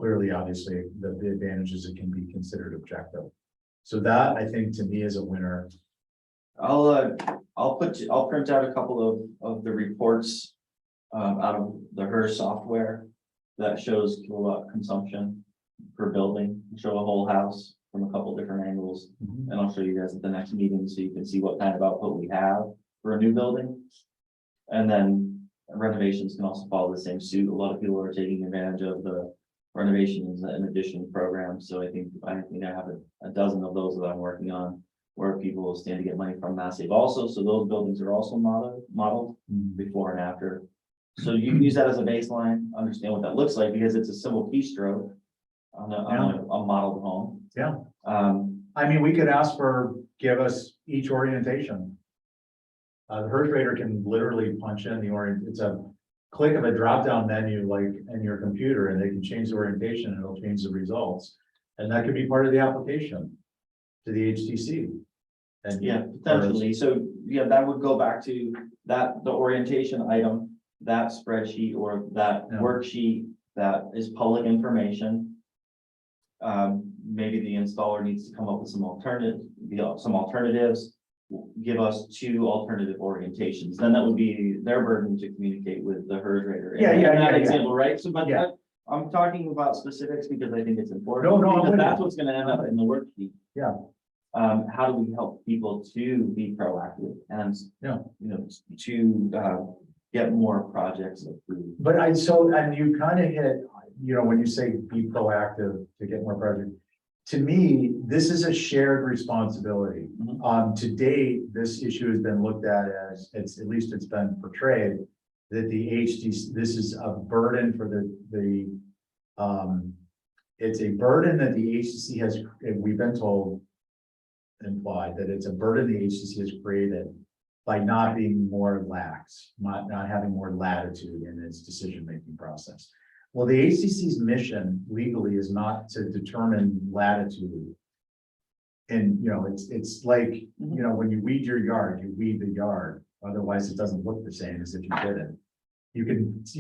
Clearly, obviously, the advantages, it can be considered objective. So that, I think, to me, is a winner. I'll print out a couple of the reports out of the HERS software that shows kilowatt consumption per building, show a whole house from a couple different angles. And I'll show you guys at the next meeting so you can see what kind of output we have for a new building. And then renovations can also follow the same suit. A lot of people are taking advantage of the renovations and addition programs. So I think I have a dozen of those that I'm working on where people will stand to get money from Massive also. So those buildings are also modeled before and after. So you can use that as a baseline, understand what that looks like, because it's a simple keystroke on a modeled home. Yeah. I mean, we could ask give us each orientation. The HERS rater can literally punch in it's a click of a drop-down menu like in your computer, and they can change the orientation and it'll change the results. And that could be part of the application to the HDC. And Yeah, potentially. So, yeah, that would go back to the orientation item, that spreadsheet or that Yeah. worksheet that is public information. Maybe the installer needs to come up with some alternatives, give us 2 alternative orientations. Then that would be their burden to communicate with the HERS rater. Yeah. In that example, right? So, but Yeah. I'm talking about specifics because I think it's important. No, I'm Because with that's you. what's gonna end up in the worksheet. Yeah. How do we help people to be proactive and, Yeah. to get more projects approved? But and you kind of hit, you know, when you say be proactive to get more project, to me, this is a shared responsibility. Mhm. To date, this issue has been looked at as, at least it's been portrayed, that the HDC, this is a burden for it's a burden that the HDC has, we've been told, implied, that it's a burden the HDC has created by not being more lax, not having more latitude in its decision-making process. Well, the HDC's mission legally is not to determine latitude. And, you know, it's like, you know, when you weed your yard, you weed the yard, otherwise it doesn't look the same as if you didn't. You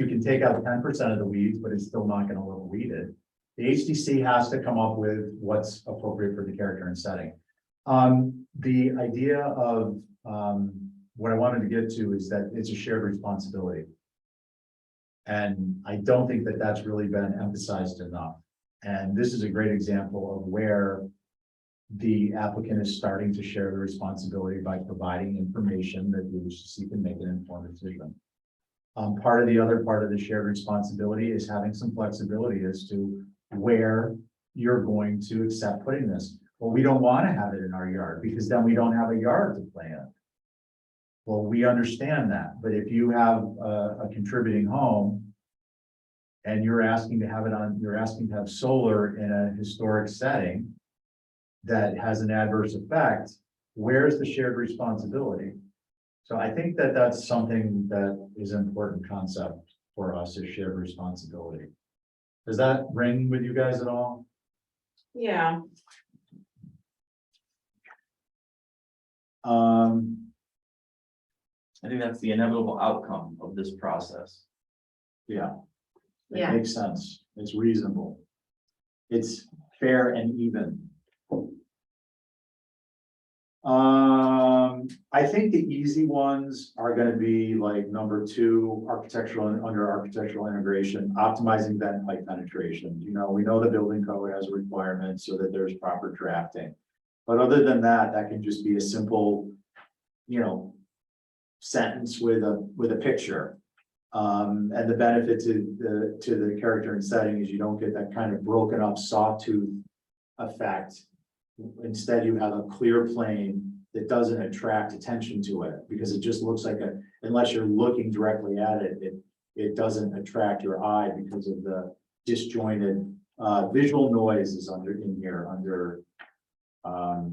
can take out 10% of the weeds, but it's still not gonna look weeded. The HDC has to come up with what's appropriate for the character and setting. The idea of, what I wanted to get to is that it's a shared responsibility. And I don't think that that's really been emphasized enough. And this is a great example of where the applicant is starting to share the responsibility by providing information that the HDC can make an informed decision. Part of the shared responsibility is having some flexibility as to where you're going to accept putting this. Well, we don't want to have it in our yard because then we don't have a yard to play in. Well, we understand that, but if you have a contributing home and you're asking to have solar in a historic setting that has an adverse effect, where's the shared responsibility? So I think that that's something that is an important concept for us, is shared responsibility. Does that ring with you guys at all? Yeah, I think that's the inevitable outcome of this process. Yeah. It Yeah. makes sense. It's reasonable. It's fair and even. I think the easy ones are gonna be like number 2, under architectural integration, optimizing vent pipe penetration. You know, we know the building code has requirements so that there's proper drafting. But other than that, that can just be a simple, you know, sentence with a picture. And the benefit to the character and setting is you don't get that kind of broken up sawtooth effect. Instead, you have a clear plane that doesn't attract attention to it because it just looks like unless you're looking directly at it, it doesn't attract your eye because of the disjointed, visual noise is under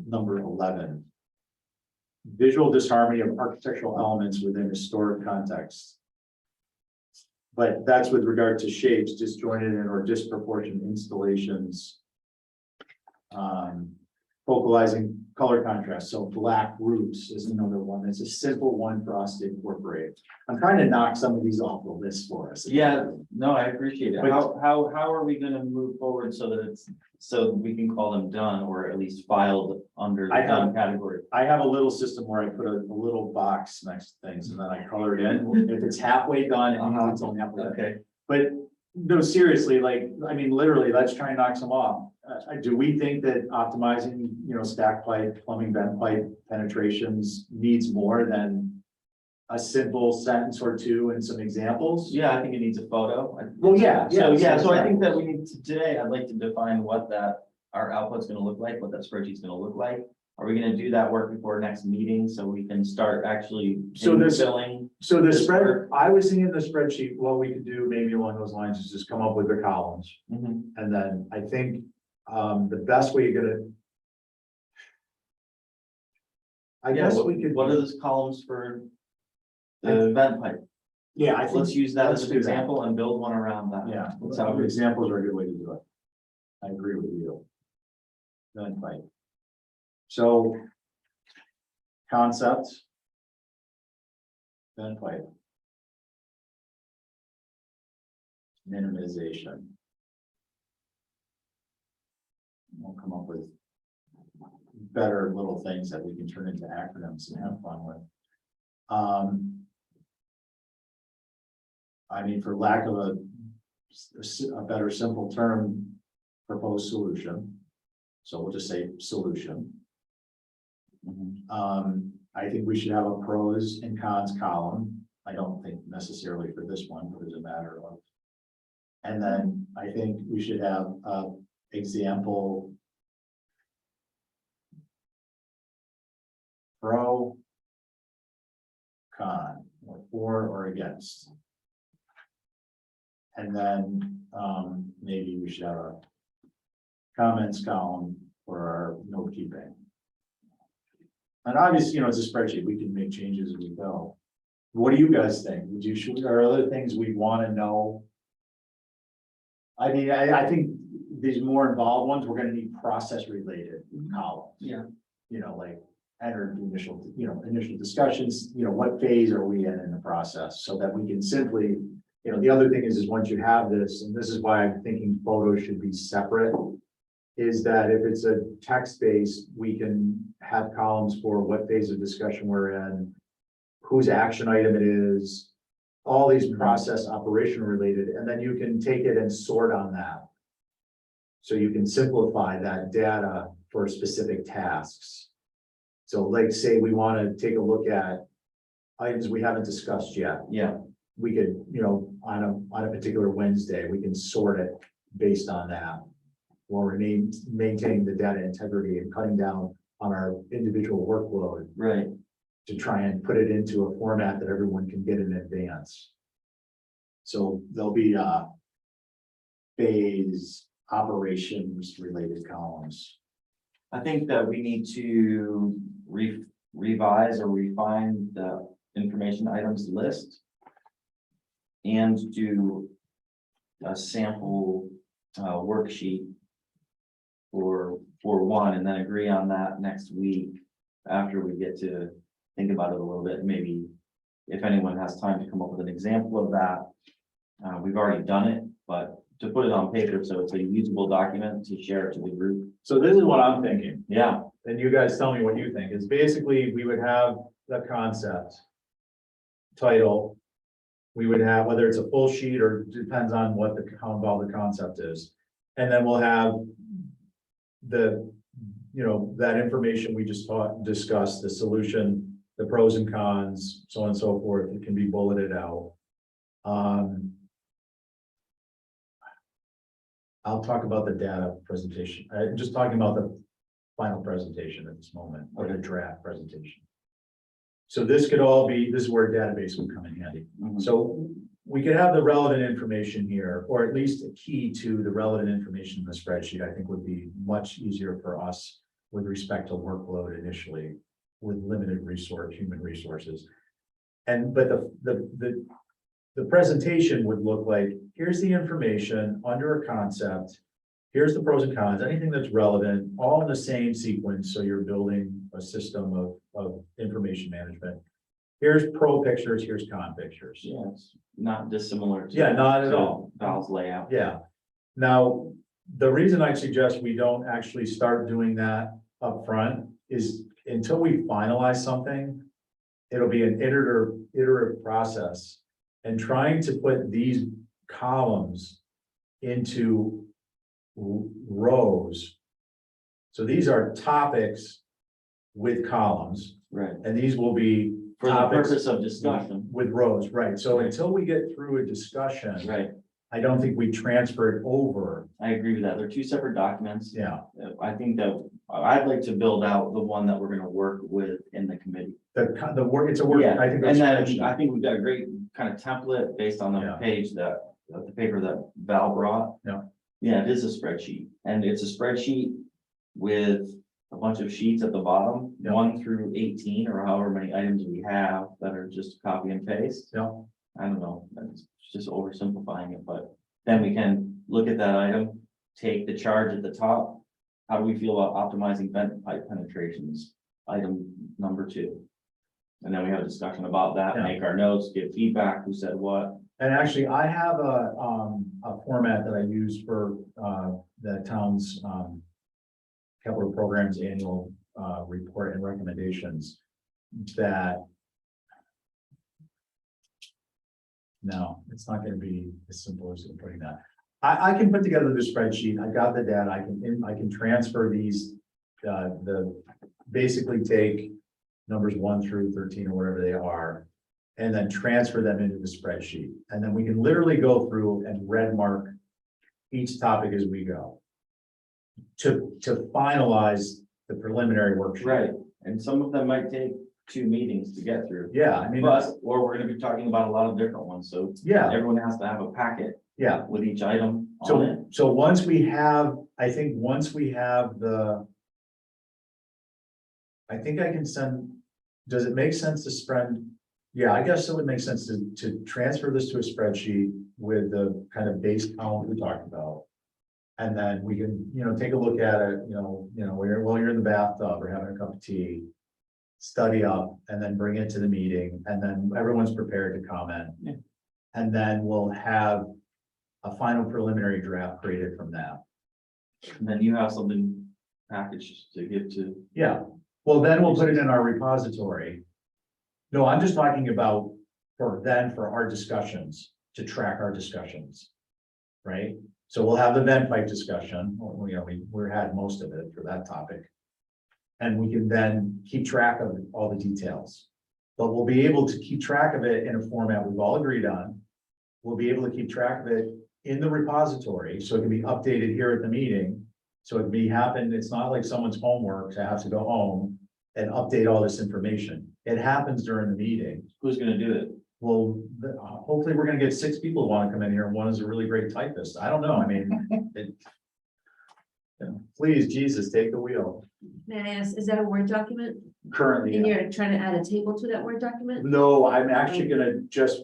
number 11. Visual disharmony of architectural elements within historic context. But that's with regard to shapes, disjointed and or disproportionate installations. Focalizing color contrast, so black roofs is another one. It's a simple one for us to incorporate. I'm trying to knock some of these off the list for us. Yeah, no, I appreciate it. But- How are we gonna move forward so that so we can call them done or at least filed under the I have- done category? I have a little system where I put a little box next to things and then I color it in. If it's halfway done, it means it's only halfway done. Okay, But no, seriously, like, I mean, literally, let's try and knock some off. Do we think that optimizing, you know, stack pipe, plumbing vent pipe penetrations needs more than a simple sentence or two and some examples? yeah, I think it needs a photo. Well, yeah, So I think that we need to, today, I'd like to define what our output's gonna look like, what that spreadsheet's gonna look like. Are we gonna do that work before next meeting so we can start actually So this- filling? So the This spread, work. I was thinking the spreadsheet, what we could do maybe along those lines is just come up with the columns. Mhm. And then I think, the best way you're gonna. I Yeah, guess we could. What are those columns for the vent pipe? Yeah, I think. Let's use that let's as an do that. example and build one around that. Yeah, That's how we- examples are a good way to do it. I agree with you. Then fight. So. Concepts. Then fight. Minimization. We'll come up with better little things that we can turn into acronyms and have fun with. I mean, for lack of a better simple term, proposed solution. So we'll just say solution. Mhm. I think we should have a pros and cons column. I don't think necessarily for this one, but as a matter of And then I think we should have example. Pro. Con, or for or against. And then, maybe we should have a comments column for our note keeping. And obviously, it's a spreadsheet, we can make changes as we go. What do you guys think? Would you, are there other things we want to know? I mean, I think these more involved ones, we're gonna need process related columns. Yeah. Like enter initial, initial discussions, what phase are we in the process, so that we can simply, the other thing is once you have this, and this is why I'm thinking photos should be separate. Is that if it's a text-based, we can have columns for what phase of discussion we're in, whose action item it is, all these process operation related, and then you can take it and sort on that. So you can simplify that data for specific tasks. So like, say we want to take a look at items we haven't discussed yet. Yeah, We could, on a particular Wednesday, we can sort it based on that. While maintaining the data integrity and cutting down on our individual workload right. to try and put it into a format that everyone can get in advance. So there'll be phase operations related columns. I think that we need to revise or refine the information items list. And do a sample worksheet for one, and then agree on that next week after we get to think about it a little bit. Maybe if anyone has time to come up with an example of that. We've already done it, but to put it on paper so it's a usable document to share it to the group. So this is what I'm thinking, Yeah, and you guys tell me what you think, is basically we would have the concept. Title. We would have, whether it's a full sheet or depends on what how involved the concept is. And then we'll have that information we just discussed, the solution, the pros and cons, so on and so forth. It can be bulleted out. I'll talk about the data presentation. I'm just talking about the final presentation at this moment, or the draft presentation. So this could all be, this is where database would come in handy. Mhm. So we could have the relevant information here, or at least a key to the relevant information in the spreadsheet, I think would be much easier for us with respect to workload initially, with limited human resources. But the presentation would look like, here's the information under a concept. Here's the pros and cons, anything that's relevant, all in the same sequence. So you're building a system of information management. Here's pro pictures, here's con pictures. yeah, it's not dissimilar. To, Yeah, not at all. Val's layout. Yeah. Now, the reason I suggest we don't actually start doing that up front is until we finalize something, it'll be an iterative process. And trying to put these columns into rows. So these are topics with columns, Right. and these will be For the topics purpose of discussion. with rows, right? So Right. until we get through a discussion, Right. I don't think we transfer it over. I agree with that. They're two separate documents. Yeah, I think that I'd like to build out the one that we're gonna work with in the committee. the work, it's a work, Yeah, I think. and that's then spreadsheet. I think we've got a great kind of template based on the Yeah. page the paper that Val brought. Yeah. Yeah, it is a spreadsheet, and it's a spreadsheet with a bunch of sheets at the bottom, Yeah. 1 through 18, or however many items we have that are just copy and paste. Yeah, I don't know, it's just oversimplifying it, but then we can look at that item, take the charge at the top. How do we feel about optimizing vent pipe penetrations? Item number 2. And then we have a discussion about that, Yeah. make our notes, give feedback, who said what. and actually, I have a format that I use for, the town's, capital programs annual, report and recommendations that. No, it's not gonna be as simple as putting that. I can put together the spreadsheet. I got the data. I can transfer these, basically take numbers 1 through 13 or whatever they are. and then transfer them into the spreadsheet. And then we can literally go through and red mark each topic as we go. To finalize the preliminary worksheet. Right, and some of them might take 2 meetings to get through. Yeah, I mean, But, or we're gonna be talking about a lot of different ones, so yeah, everyone has to have a packet yeah. with each item on it. So once we have, I think once we have I think I can send, does it make sense to spread? Yeah, I guess it would make sense to transfer this to a spreadsheet with the kind of base count we talked about. And then we can, take a look at it, while you're in the bathtub or having a cup of tea. Study up and then bring it to the meeting, and then everyone's prepared to comment. Yeah. And then we'll have a final preliminary draft created from that. And then you have something packaged to give to, Yeah, well, then we'll put it in our repository. No, I'm just talking about for our discussions, to track our discussions. Right? So we'll have the Venn pipe discussion, we had most of it for that topic. And we can then keep track of all the details. But we'll be able to keep track of it in a format we've all agreed on. We'll be able to keep track of it in the repository, so it can be updated here at the meeting. So it may happen, it's not like someone's homework to have to go home and update all this information. It happens during the meeting. who's gonna do it? Well, hopefully we're gonna get 6 people who wanna come in here, and one is a really great typist. I don't know, I mean. Please, Jesus, take the wheel. May I ask, is that a Word document? Currently, And you're trying to add a table to that Word document? no, I'm actually gonna just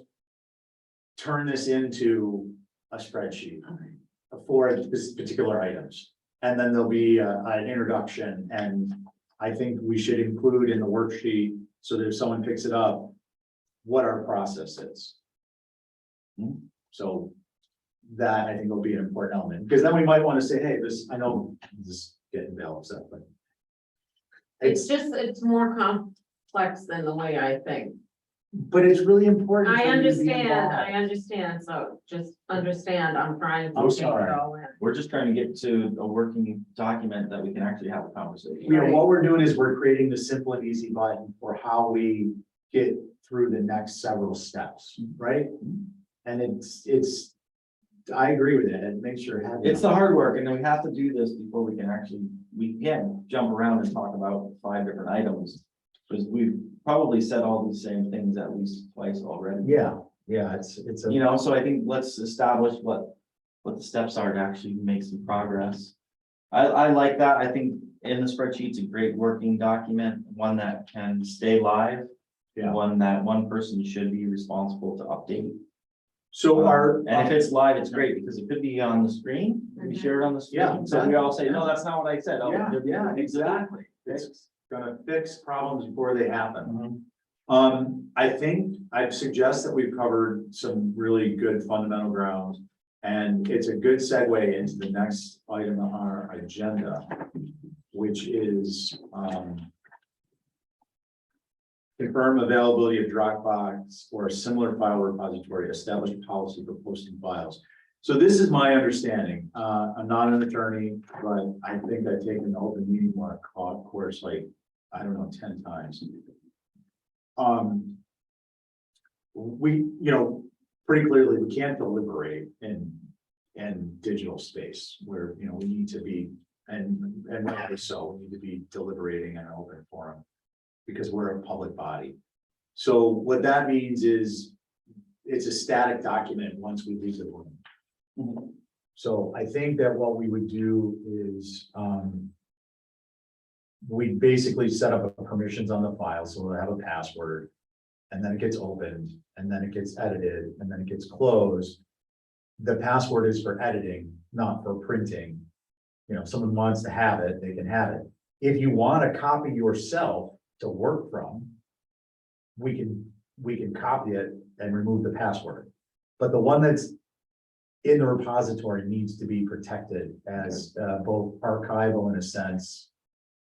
turn this into a spreadsheet Okay. for this particular items. And then there'll be an introduction, and I think we should include in the worksheet, so that if someone picks it up, what our process is. So that I think will be an important element, because then we might want to say, hey, I know this is getting Val upset, but it's more complex than the way I think. but it's really important. I for you to be understand, involved. so just understand, I'm trying to. I'm take it sorry. all in. We're just trying to get to a working document that we can actually have a conversation. What we're doing is we're creating the simple and easy button for how we get through the next several steps, right? And I agree with it, and make sure. It's the hard work, and then we have to do this before we can jump around and talk about 5 different items. Because we've probably said all these same things at least twice already. Yeah, it's a. So I think let's establish what the steps are to actually make some progress. I like that. I think in the spreadsheet's a great working document, one that can stay live. Yeah. One that one person should be responsible to update. So And if it's live, it's great because it could be on the screen. We share it on the Yeah, screen. So we all say, no, exactly. that's not what I said. Oh, Yeah, exactly. It's gonna fix problems before they happen. Mhm. I think I'd suggest that we've covered some really good fundamental ground. And it's a good segue into the next item on our agenda, which is, confirm availability of Dropbox or a similar file repository, establish a policy for posting files. So this is my understanding. I'm not an attorney, but I think I've taken the open meeting law course, like, I don't know, 10 times. We, pretty clearly, we can't deliberate in digital space where, we need to be, and rightly so, we need to be deliberating in an open forum because we're a public body. So what that means is it's a static document once we leave the room. Mhm. So I think that what we would do is, we basically set up permissions on the file, so we'll have a password. And then it gets opened, and then it gets edited, and then it gets closed. The password is for editing, not for printing. If someone wants to have it, they can have it. If you want a copy yourself to work from, we can copy it and remove the password. But the one that's in the repository needs to be protected as both archival in a sense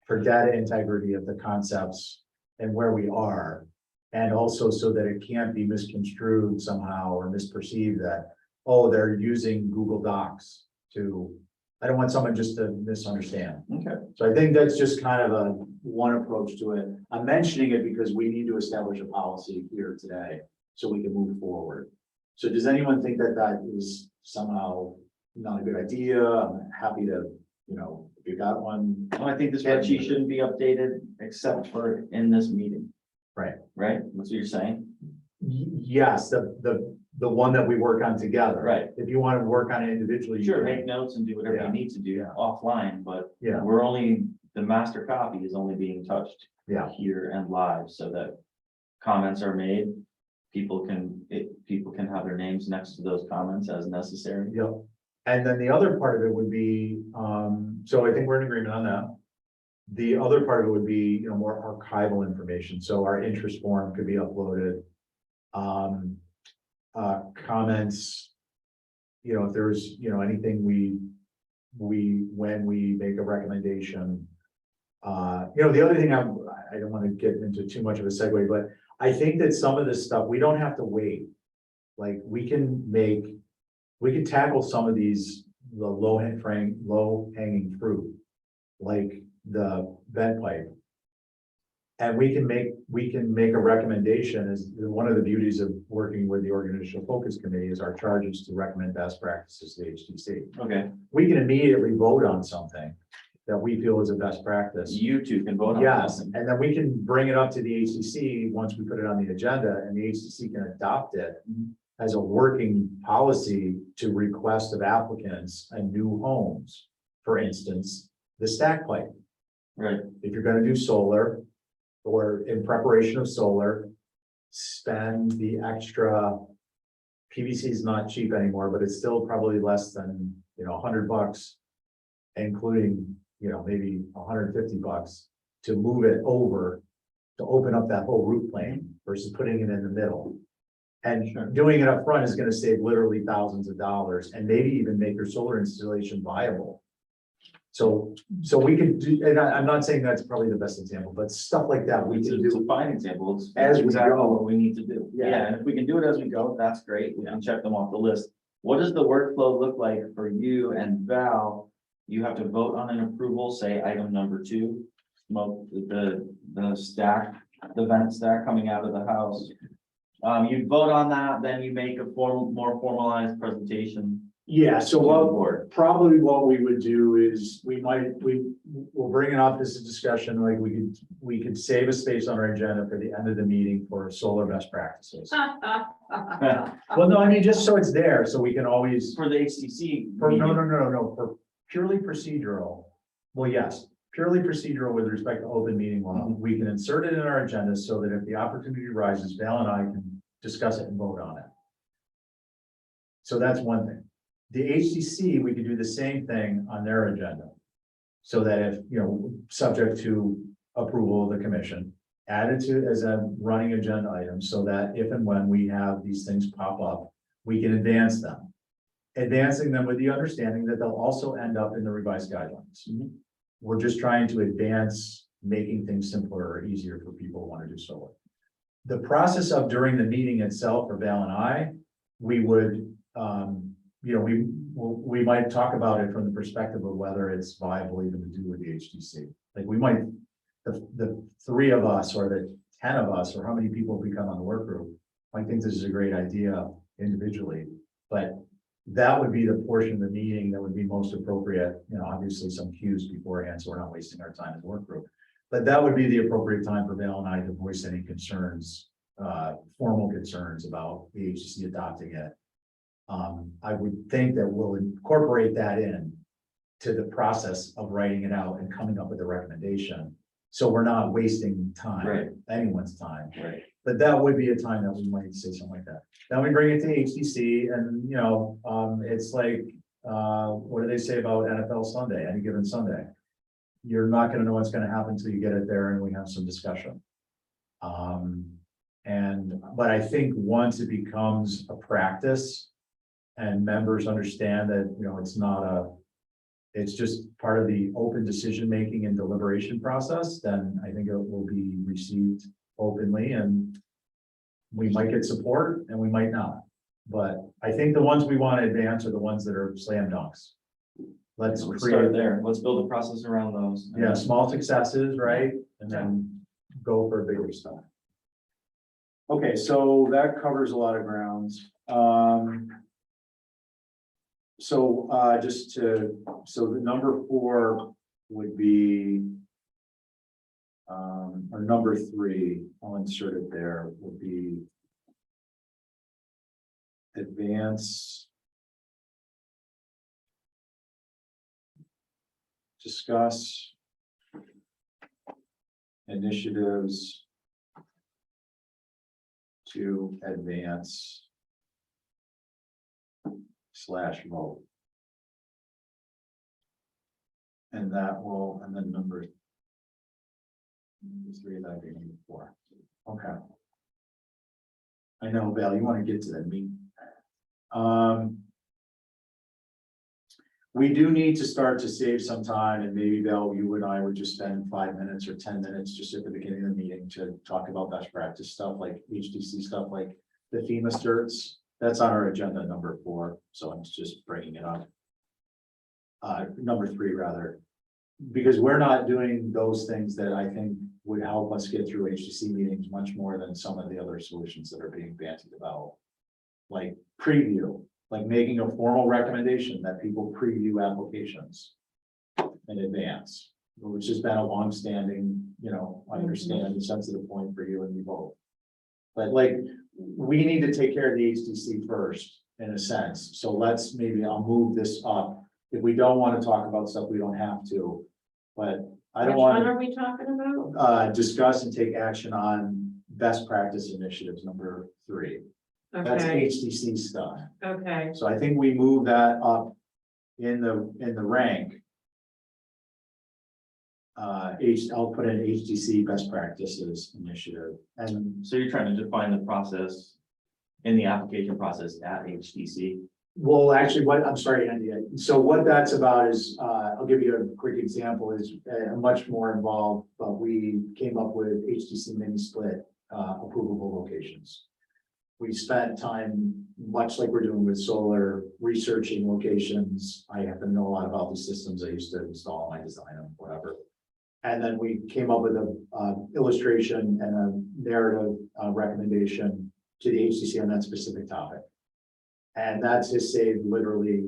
for data integrity of the concepts and where we are. And also so that it can't be misconstrued somehow or misperceived that, oh, they're using Google Docs to, I don't want someone just to misunderstand. Okay. So I think that's just kind of one approach to it. I'm mentioning it because we need to establish a policy here today so we can move forward. So does anyone think that that is somehow not a good idea? I'm happy to, you know, if you got one. Well, I think this spreadsheet shouldn't be updated except for in this meeting. Right. Right? That's what you're saying? Yes, the one that we work on together. Right. If you want to work on it individually. you Sure, can. make notes and do whatever Yeah. you need to do Yeah. offline, but Yeah. we're only, the master copy is only being touched Yeah. here and live so that comments are made. People can have their names next to those comments as necessary. Yep. And then the other part of it would be, so I think we're in agreement on that. The other part of it would be, you know, more archival information. So our interest form could be uploaded. Comments. You know, if there's, you know, anything when we make a recommendation. You know, the other thing I don't want to get into too much of a segue, but I think that some of this stuff, we don't have to wait. Like, we can tackle some of these, the low hanging fruit, like the vent pipe. And we can make a recommendation. As one of the beauties of working with the organizational focus committee is our charge is to recommend best practices to the HDC. Okay, We can immediately vote on something that we feel is a best practice. you two can vote on Yes, something. and then we can bring it up to the HCC once we put it on the agenda, and the HCC can adopt it as a working policy to request of applicants and new homes. For instance, the stack pipe. Right, If you're gonna do solar, or in preparation of solar, spend the extra. PVC is not cheap anymore, but it's still probably less than, you know, $100, including, you know, maybe $150 to move it over, to open up that whole roof plane versus putting it in the middle. And Sure. doing it up front is gonna save literally thousands of dollars and maybe even make your solar installation viable. So we could do, and I'm not saying that's probably the best example, but stuff like that we it's can a do. fine example. It's As we exactly go. what we need to do. Yeah. Yeah, and if we can do it as we go, that's great. We can check them off the list. What does the workflow look like for you and Val? You have to vote on an approval, say item number 2, smoke, the stack, the vent stack coming out of the house. You vote on that, then you make a more formalized presentation. Yeah, so to the what, board. probably what we would do is, we'll bring it up as a discussion, like we could save a space on our agenda for the end of the meeting for solar best practices. Well, no, I mean, just so it's there, so we can always, For the HCC. no, meeting. for purely procedural. Well, yes, purely procedural with respect to open meeting law, we can insert it in our agenda so that if the opportunity arises, Val and I can discuss it and vote on it. So that's one thing. The HCC, we could do the same thing on their agenda. So that if, you know, subject to approval of the commission, added to as a running agenda item, so that if and when we have these things pop up, we can advance them. Advancing them with the understanding that they'll also end up in the revised guidelines. We're just trying to advance making things simpler or easier for people who want to do solar. The process of during the meeting itself for Val and I, we would, you know, we might talk about it from the perspective of whether it's viable even to do with the HDC. Like we might, the 3 of us or the 10 of us, or how many people become on the work group, might think this is a great idea individually, but that would be the portion of the meeting that would be most appropriate, you know, obviously some cues beforehand, so we're not wasting our time as a work group. But that would be the appropriate time for Val and I to voice any concerns, formal concerns about the HDC adopting it. I would think that we'll incorporate that in to the process of writing it out and coming up with a recommendation. So we're not wasting time, Right. anyone's time. Right. But that would be a time that we might say something like that. Then we bring it to HDC and, you know, it's like, what do they say about NFL Sunday, any given Sunday? You're not gonna know what's gonna happen until you get it there and we have some discussion. But I think once it becomes a practice and members understand that, you know, it's just part of the open decision-making and deliberation process, then I think it will be received openly and we might get support and we might not. But I think the ones we want to advance are the ones that are slam dunks. Let's Let's create, start there. Let's build a process around those. yeah, small successes, right? And then go for bigger stuff. Okay, so that covers a lot of grounds. So the number 4 would be. Or number 3, I'll insert it there, would be. Advance. Discuss. Initiatives. To advance. / vote. And that will, and then number 3, that'd be number 4. Okay. I know, Val, you want to get to that meeting. We do need to start to save some time, and maybe Val, you and I would just spend 5 minutes or 10 minutes just at the beginning of the meeting to talk about best practice stuff like HDC stuff, like the FEMA certs. That's on our agenda, number 4, so I'm just bringing it up. Number 3 rather, because we're not doing those things that I think would help us get through HDC meetings much more than some of the other solutions that are being bandied about. Like preview, like making a formal recommendation that people preview applications in advance, which has been a longstanding, I understand the sensitive point for you and me both. But like, we need to take care of the HDC first, in a sense. So I'll move this up. If we don't want to talk about stuff, we don't have to. But I don't Which one want are we talking about? to discuss and take action on best practice initiatives, number 3. That's Okay, HDC stuff. okay, So I think we move that up in the rank. I'll put in HDC best practices initiative, and So you're trying to define the process in the application process at HDC? well, actually, I'm sorry, Andy. So what that's about is, I'll give you a quick example, is much more involved, but we came up with HDC mini split approvable locations. We spent time, much like we're doing with solar, researching locations. I happen to know a lot about these systems. I used to install them, I design them, whatever. And then we came up with a illustration and a narrative recommendation to the HDC on that specific topic. And that's just saved literally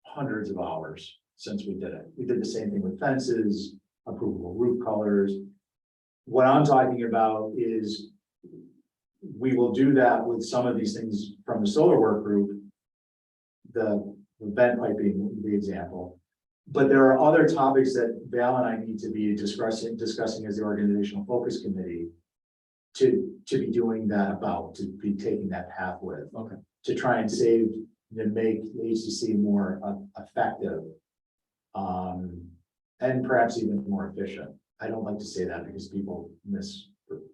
hundreds of hours since we did it. We did the same thing with fences, approvable roof colors. What I'm talking about is we will do that with some of these things from the solar work group. The vent pipe being the example. But there are other topics that Val and I need to be discussing as the organizational focus committee to be doing that about, to be taking that path with. Okay. To try and save, to make the HCC more effective. And perhaps even more efficient. I don't like to say that because people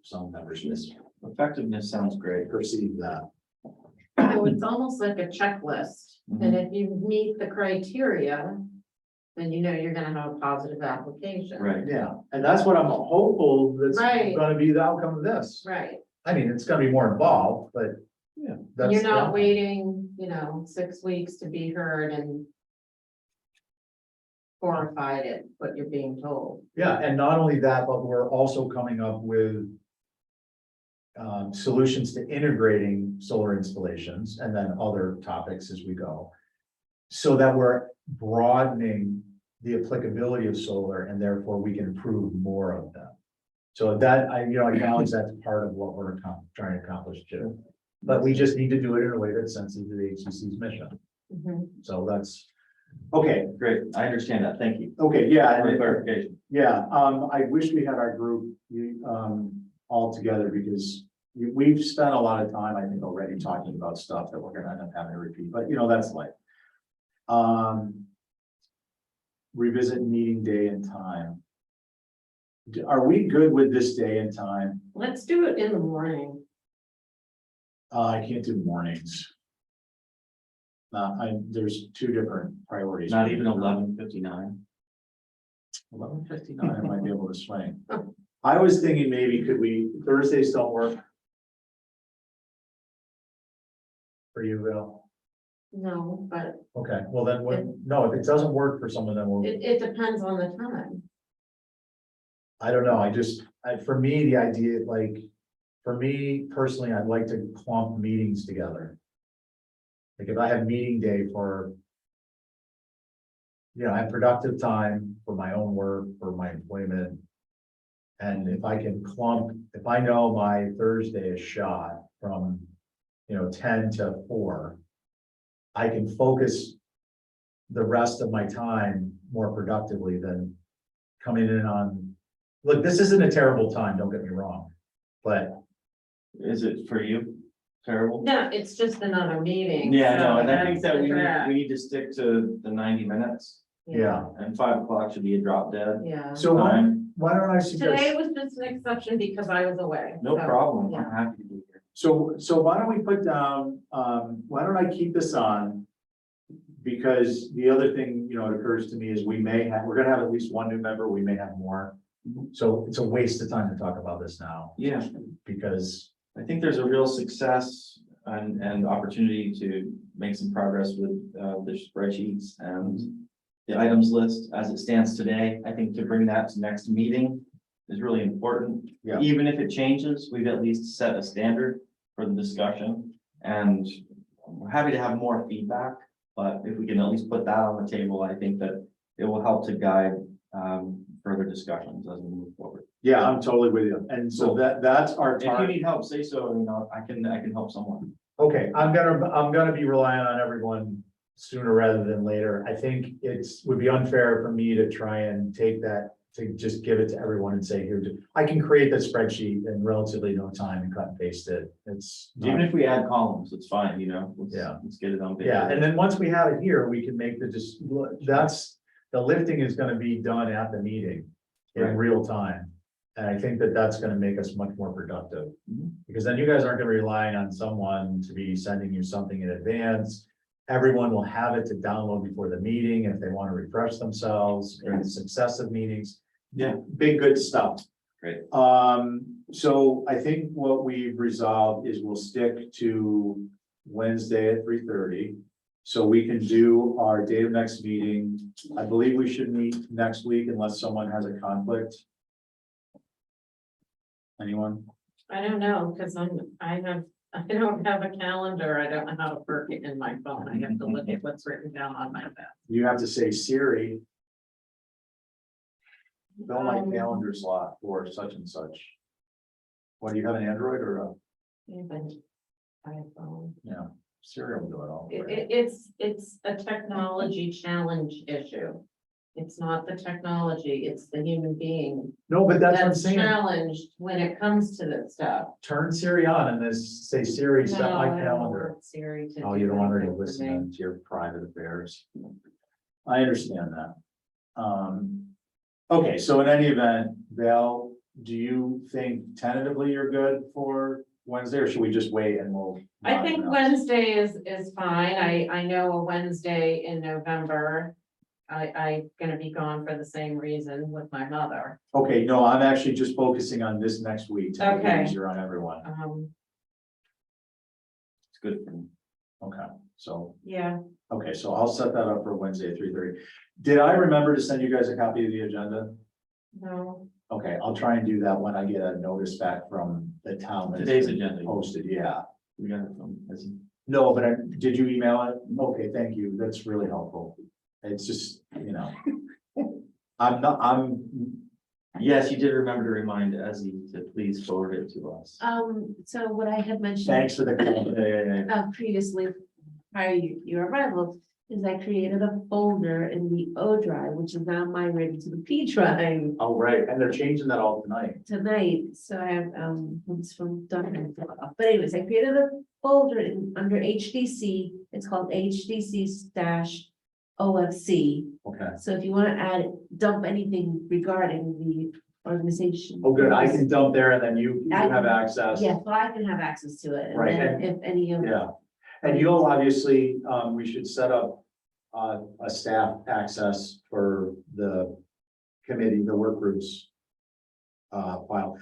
some members Effectiveness sounds great. perceive that. so it's almost like a checklist, and if you meet the criteria, then you're gonna have a positive application. Right. Yeah, and that's what I'm hopeful that's Right. gonna be the outcome of this. Right, I mean, it's gonna be more involved, but. Yeah. and you're not waiting, 6 weeks to be heard and horrified at what you're being told. Yeah, and not only that, but we're also coming up with. Solutions to integrating solar installations and then other topics as we go. So that we're broadening the applicability of solar and therefore we can improve more of them. So that, I acknowledge that's part of what we're trying to accomplish too. But we just need to do it in a way that's sensitive to the HCC's mission. Mhm. So that's, Okay, Great, I understand that, thank you okay, yeah, for the and clarification. yeah, I wish we had our group, all together because we've spent a lot of time, I think, already talking about stuff that we're gonna end up having to repeat, but that's life. Revisit meeting day and time. Are we good with this day and time? Let's do it in the morning. I can't do mornings. There's 2 different priorities. Not even 11:59. 11:59, I might be able to swing. I was thinking maybe Thursdays don't work. For you, Bill? No, but okay, well then, no, if it doesn't work for someone, then we'll, it depends on the time. I don't know, for me, the idea, for me personally, I'd like to clump meetings together. Like if I have meeting day for, I have productive time for my own work, for my employment. And if I can if I know my Thursday is shot from, 10 to 4, I can focus the rest of my time more productively than coming in on, look, this isn't a terrible time, don't get me wrong, but Is it for you terrible? No, it's just another meeting. Yeah, no, so and I think that's that the draft. we need to stick to the 90 minutes, yeah. and 5 o'clock should be a drop dead. Yeah. So why don't I Today suggest, was just an exception because I was away. No so, problem, yeah. I'm happy to be here. So why don't we put down, why don't I keep this on? Because the other thing, it occurs to me is we're gonna have at least one new member, we may have more. So it's a waste of time to talk about this now, Yeah, because, I think there's a real success and opportunity to make some progress with the spreadsheets and the items list as it stands today. I think to bring that to next meeting is really important. Yeah. Even if it changes, we've at least set a standard for the discussion, and we're happy to have more feedback. But if we can at least put that on the table, I think that it will help to guide further discussions as we move forward. Yeah, I'm totally with you. And so that's our If you target. need help, say so, I can help someone. okay, I'm gonna be relying on everyone sooner rather than later. I think would be unfair for me to try and take that, to just give it to everyone and say, here, I can create that spreadsheet in relatively no time and cut and paste it. It's Even not- if we add columns, it's fine, Yeah. Let's get it on paper. yeah, and then once we have it here, we can make the lifting is gonna be done at the meeting in Right. real time. And I think that that's gonna make us much more productive. Mhm. Because then you guys aren't gonna be relying on someone to be sending you something in advance. Everyone will have it to download before the meeting if they want to refresh themselves in successive meetings. Yeah. Big, good stuff. Great. So I think what we've resolved is we'll stick to Wednesday at 3:30. So we can do our date of next meeting. I believe we should meet next week unless someone has a conflict. Anyone? I don't know, because I don't have a calendar. I don't know how to work it in my phone. I have to look at what's written down on my desk. You have to say Siri, don't like Um, calendar slot for such and such. What, do you have an Android or a, Even iPhone. Siri will do it all. for you. It's a technology challenge issue. It's not the technology, it's the human being No, but that's what I'm that's saying. challenged when it comes to this stuff. Turn Siri on and then say Siri, set No, my I don't calendar. want Siri to. Oh, do you don't want her to anything for listen me. into your private affairs. I understand that. Okay, so in any event, Val, do you think tentatively you're good for Wednesday, or should we just wait and we'll? I think announce? Wednesday is fine. I know a Wednesday in November. I'm gonna be gone for the same reason with my mother. Okay, no, I'm actually just focusing on this next week to make it Okay. easier on everyone. It's good for me. Okay, so, Yeah, okay, so I'll set that up for Wednesday at 3:30. Did I remember to send you guys a copy of the agenda? no, Okay, I'll try and do that when I get a notice back from the town. that it's Today's been agenda. Posted, yeah. We got it from, No, but did you email it? Okay, thank you. That's really helpful. It's just, yes, you did remember to remind Ezzy to please forward it to us. So what I had mentioned. thanks for the. Yeah. Previously, prior to your arrival, is I created a folder in the O drive, which is now migrated to the P drive Oh, right, and they're changing that all tonight. tonight, so I have, it's from Duncan. But anyways, I created a folder under HDC, it's called HDC stash OFC. Okay. So if you wanna dump anything regarding the organization. Oh, good. I can dump there and then you have access. Yeah, so I can have access to it, and Right, then and- if any of. Yeah. And you'll obviously, we should set up a staff access for the committee, the work groups file.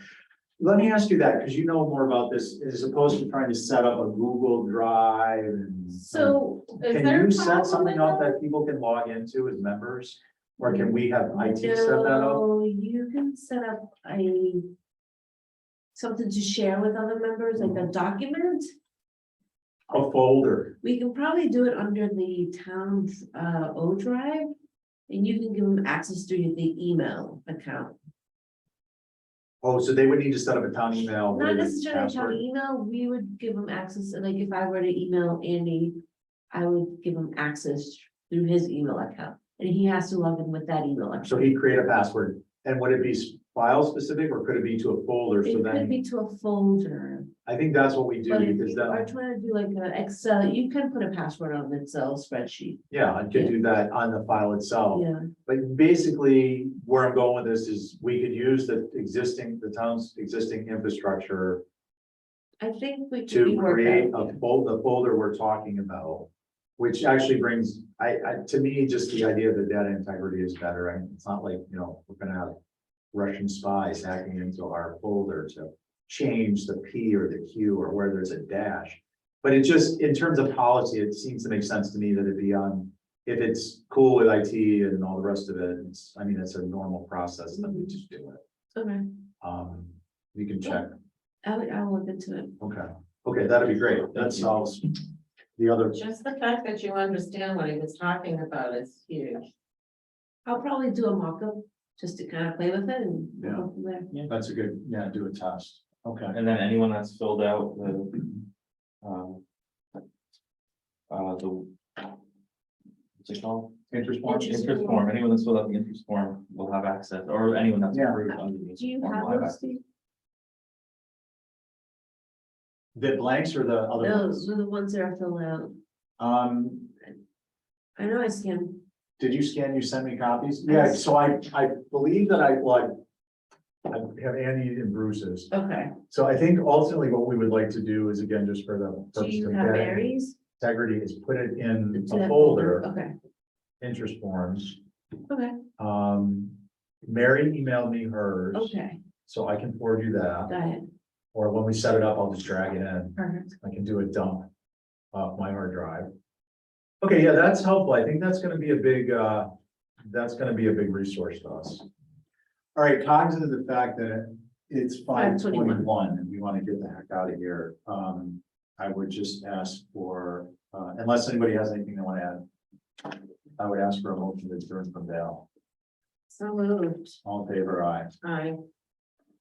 Let me ask you that, because you know more about this, as opposed to trying to set up a Google Drive and. So. is Can there a you set problem something with up that people can log into as members? Or can we have IT set that up? No, you can set up something to share with other members, like a document. A folder. We can probably do it under the town's O drive. And you can give them access to the email account. Oh, so they would need to set up a town email. Not with a necessarily a town password? email, we would give them access, like if I were to email Andy, I would give him access through his email account. And he has to log in with that email account. So he'd create a password, and would it be file specific, or could it be to a folder? So It could then, be to a folder, I think that's what we do, but if because you are then, trying to do like an Excel, you can put a password on an Excel spreadsheet. yeah, I could do that on the file itself. Yeah, But basically, where I'm going with this is, we could use the town's existing infrastructure I think we could to be worked create out. the folder we're talking about. Which actually brings, to me, just the idea of the data integrity is better, and it's not like, we're gonna have Russian spies hacking into our folder to change the P or the Q or where there's a dash. But it just, in terms of policy, it seems to make sense to me that it be on, if it's cool with IT and all the rest of it, it's a normal process, then we just do it. Okay, You can check, I'll look into it. okay, that'd be great, that solves the other, Just the fact that you understand what he was talking about is huge. I'll probably do a mock-up just to kind of play with it and we'll Yeah. go from there. That's a good, yeah, do a test. Okay. And then anyone that's filled out the what's it called? Interest form? Interest form, anyone that's filled out the interest form will have access, or anyone that's Yeah. approved under the Do interest you form have will have those, access. Steve? The blanks or the other Those ones? are the ones that are filled out. Um, I know I scanned. did you scan, you send me copies? Yeah, so I believe that I have Andy and Bruce's. Okay, So I think ultimately what we would like to do is, again, just for the do purpose you of have data Mary's? integrity, is put it in To a that folder, Okay, interest forms. okay, Mary emailed me hers, okay, so I can forward you that, got it, or when we set it up, I'll just drag it in. perfect. I can do a dump off my hard drive. Okay, yeah, that's helpful. I think that's gonna be a big, resource to us. All right, cognizant of the fact that it's 5:21 5:21 and we want to get the heck out of here. I would just ask for, unless anybody has anything they want to add, I would ask for a motion to adjourn from Dale. So moved. All in favor, aye. I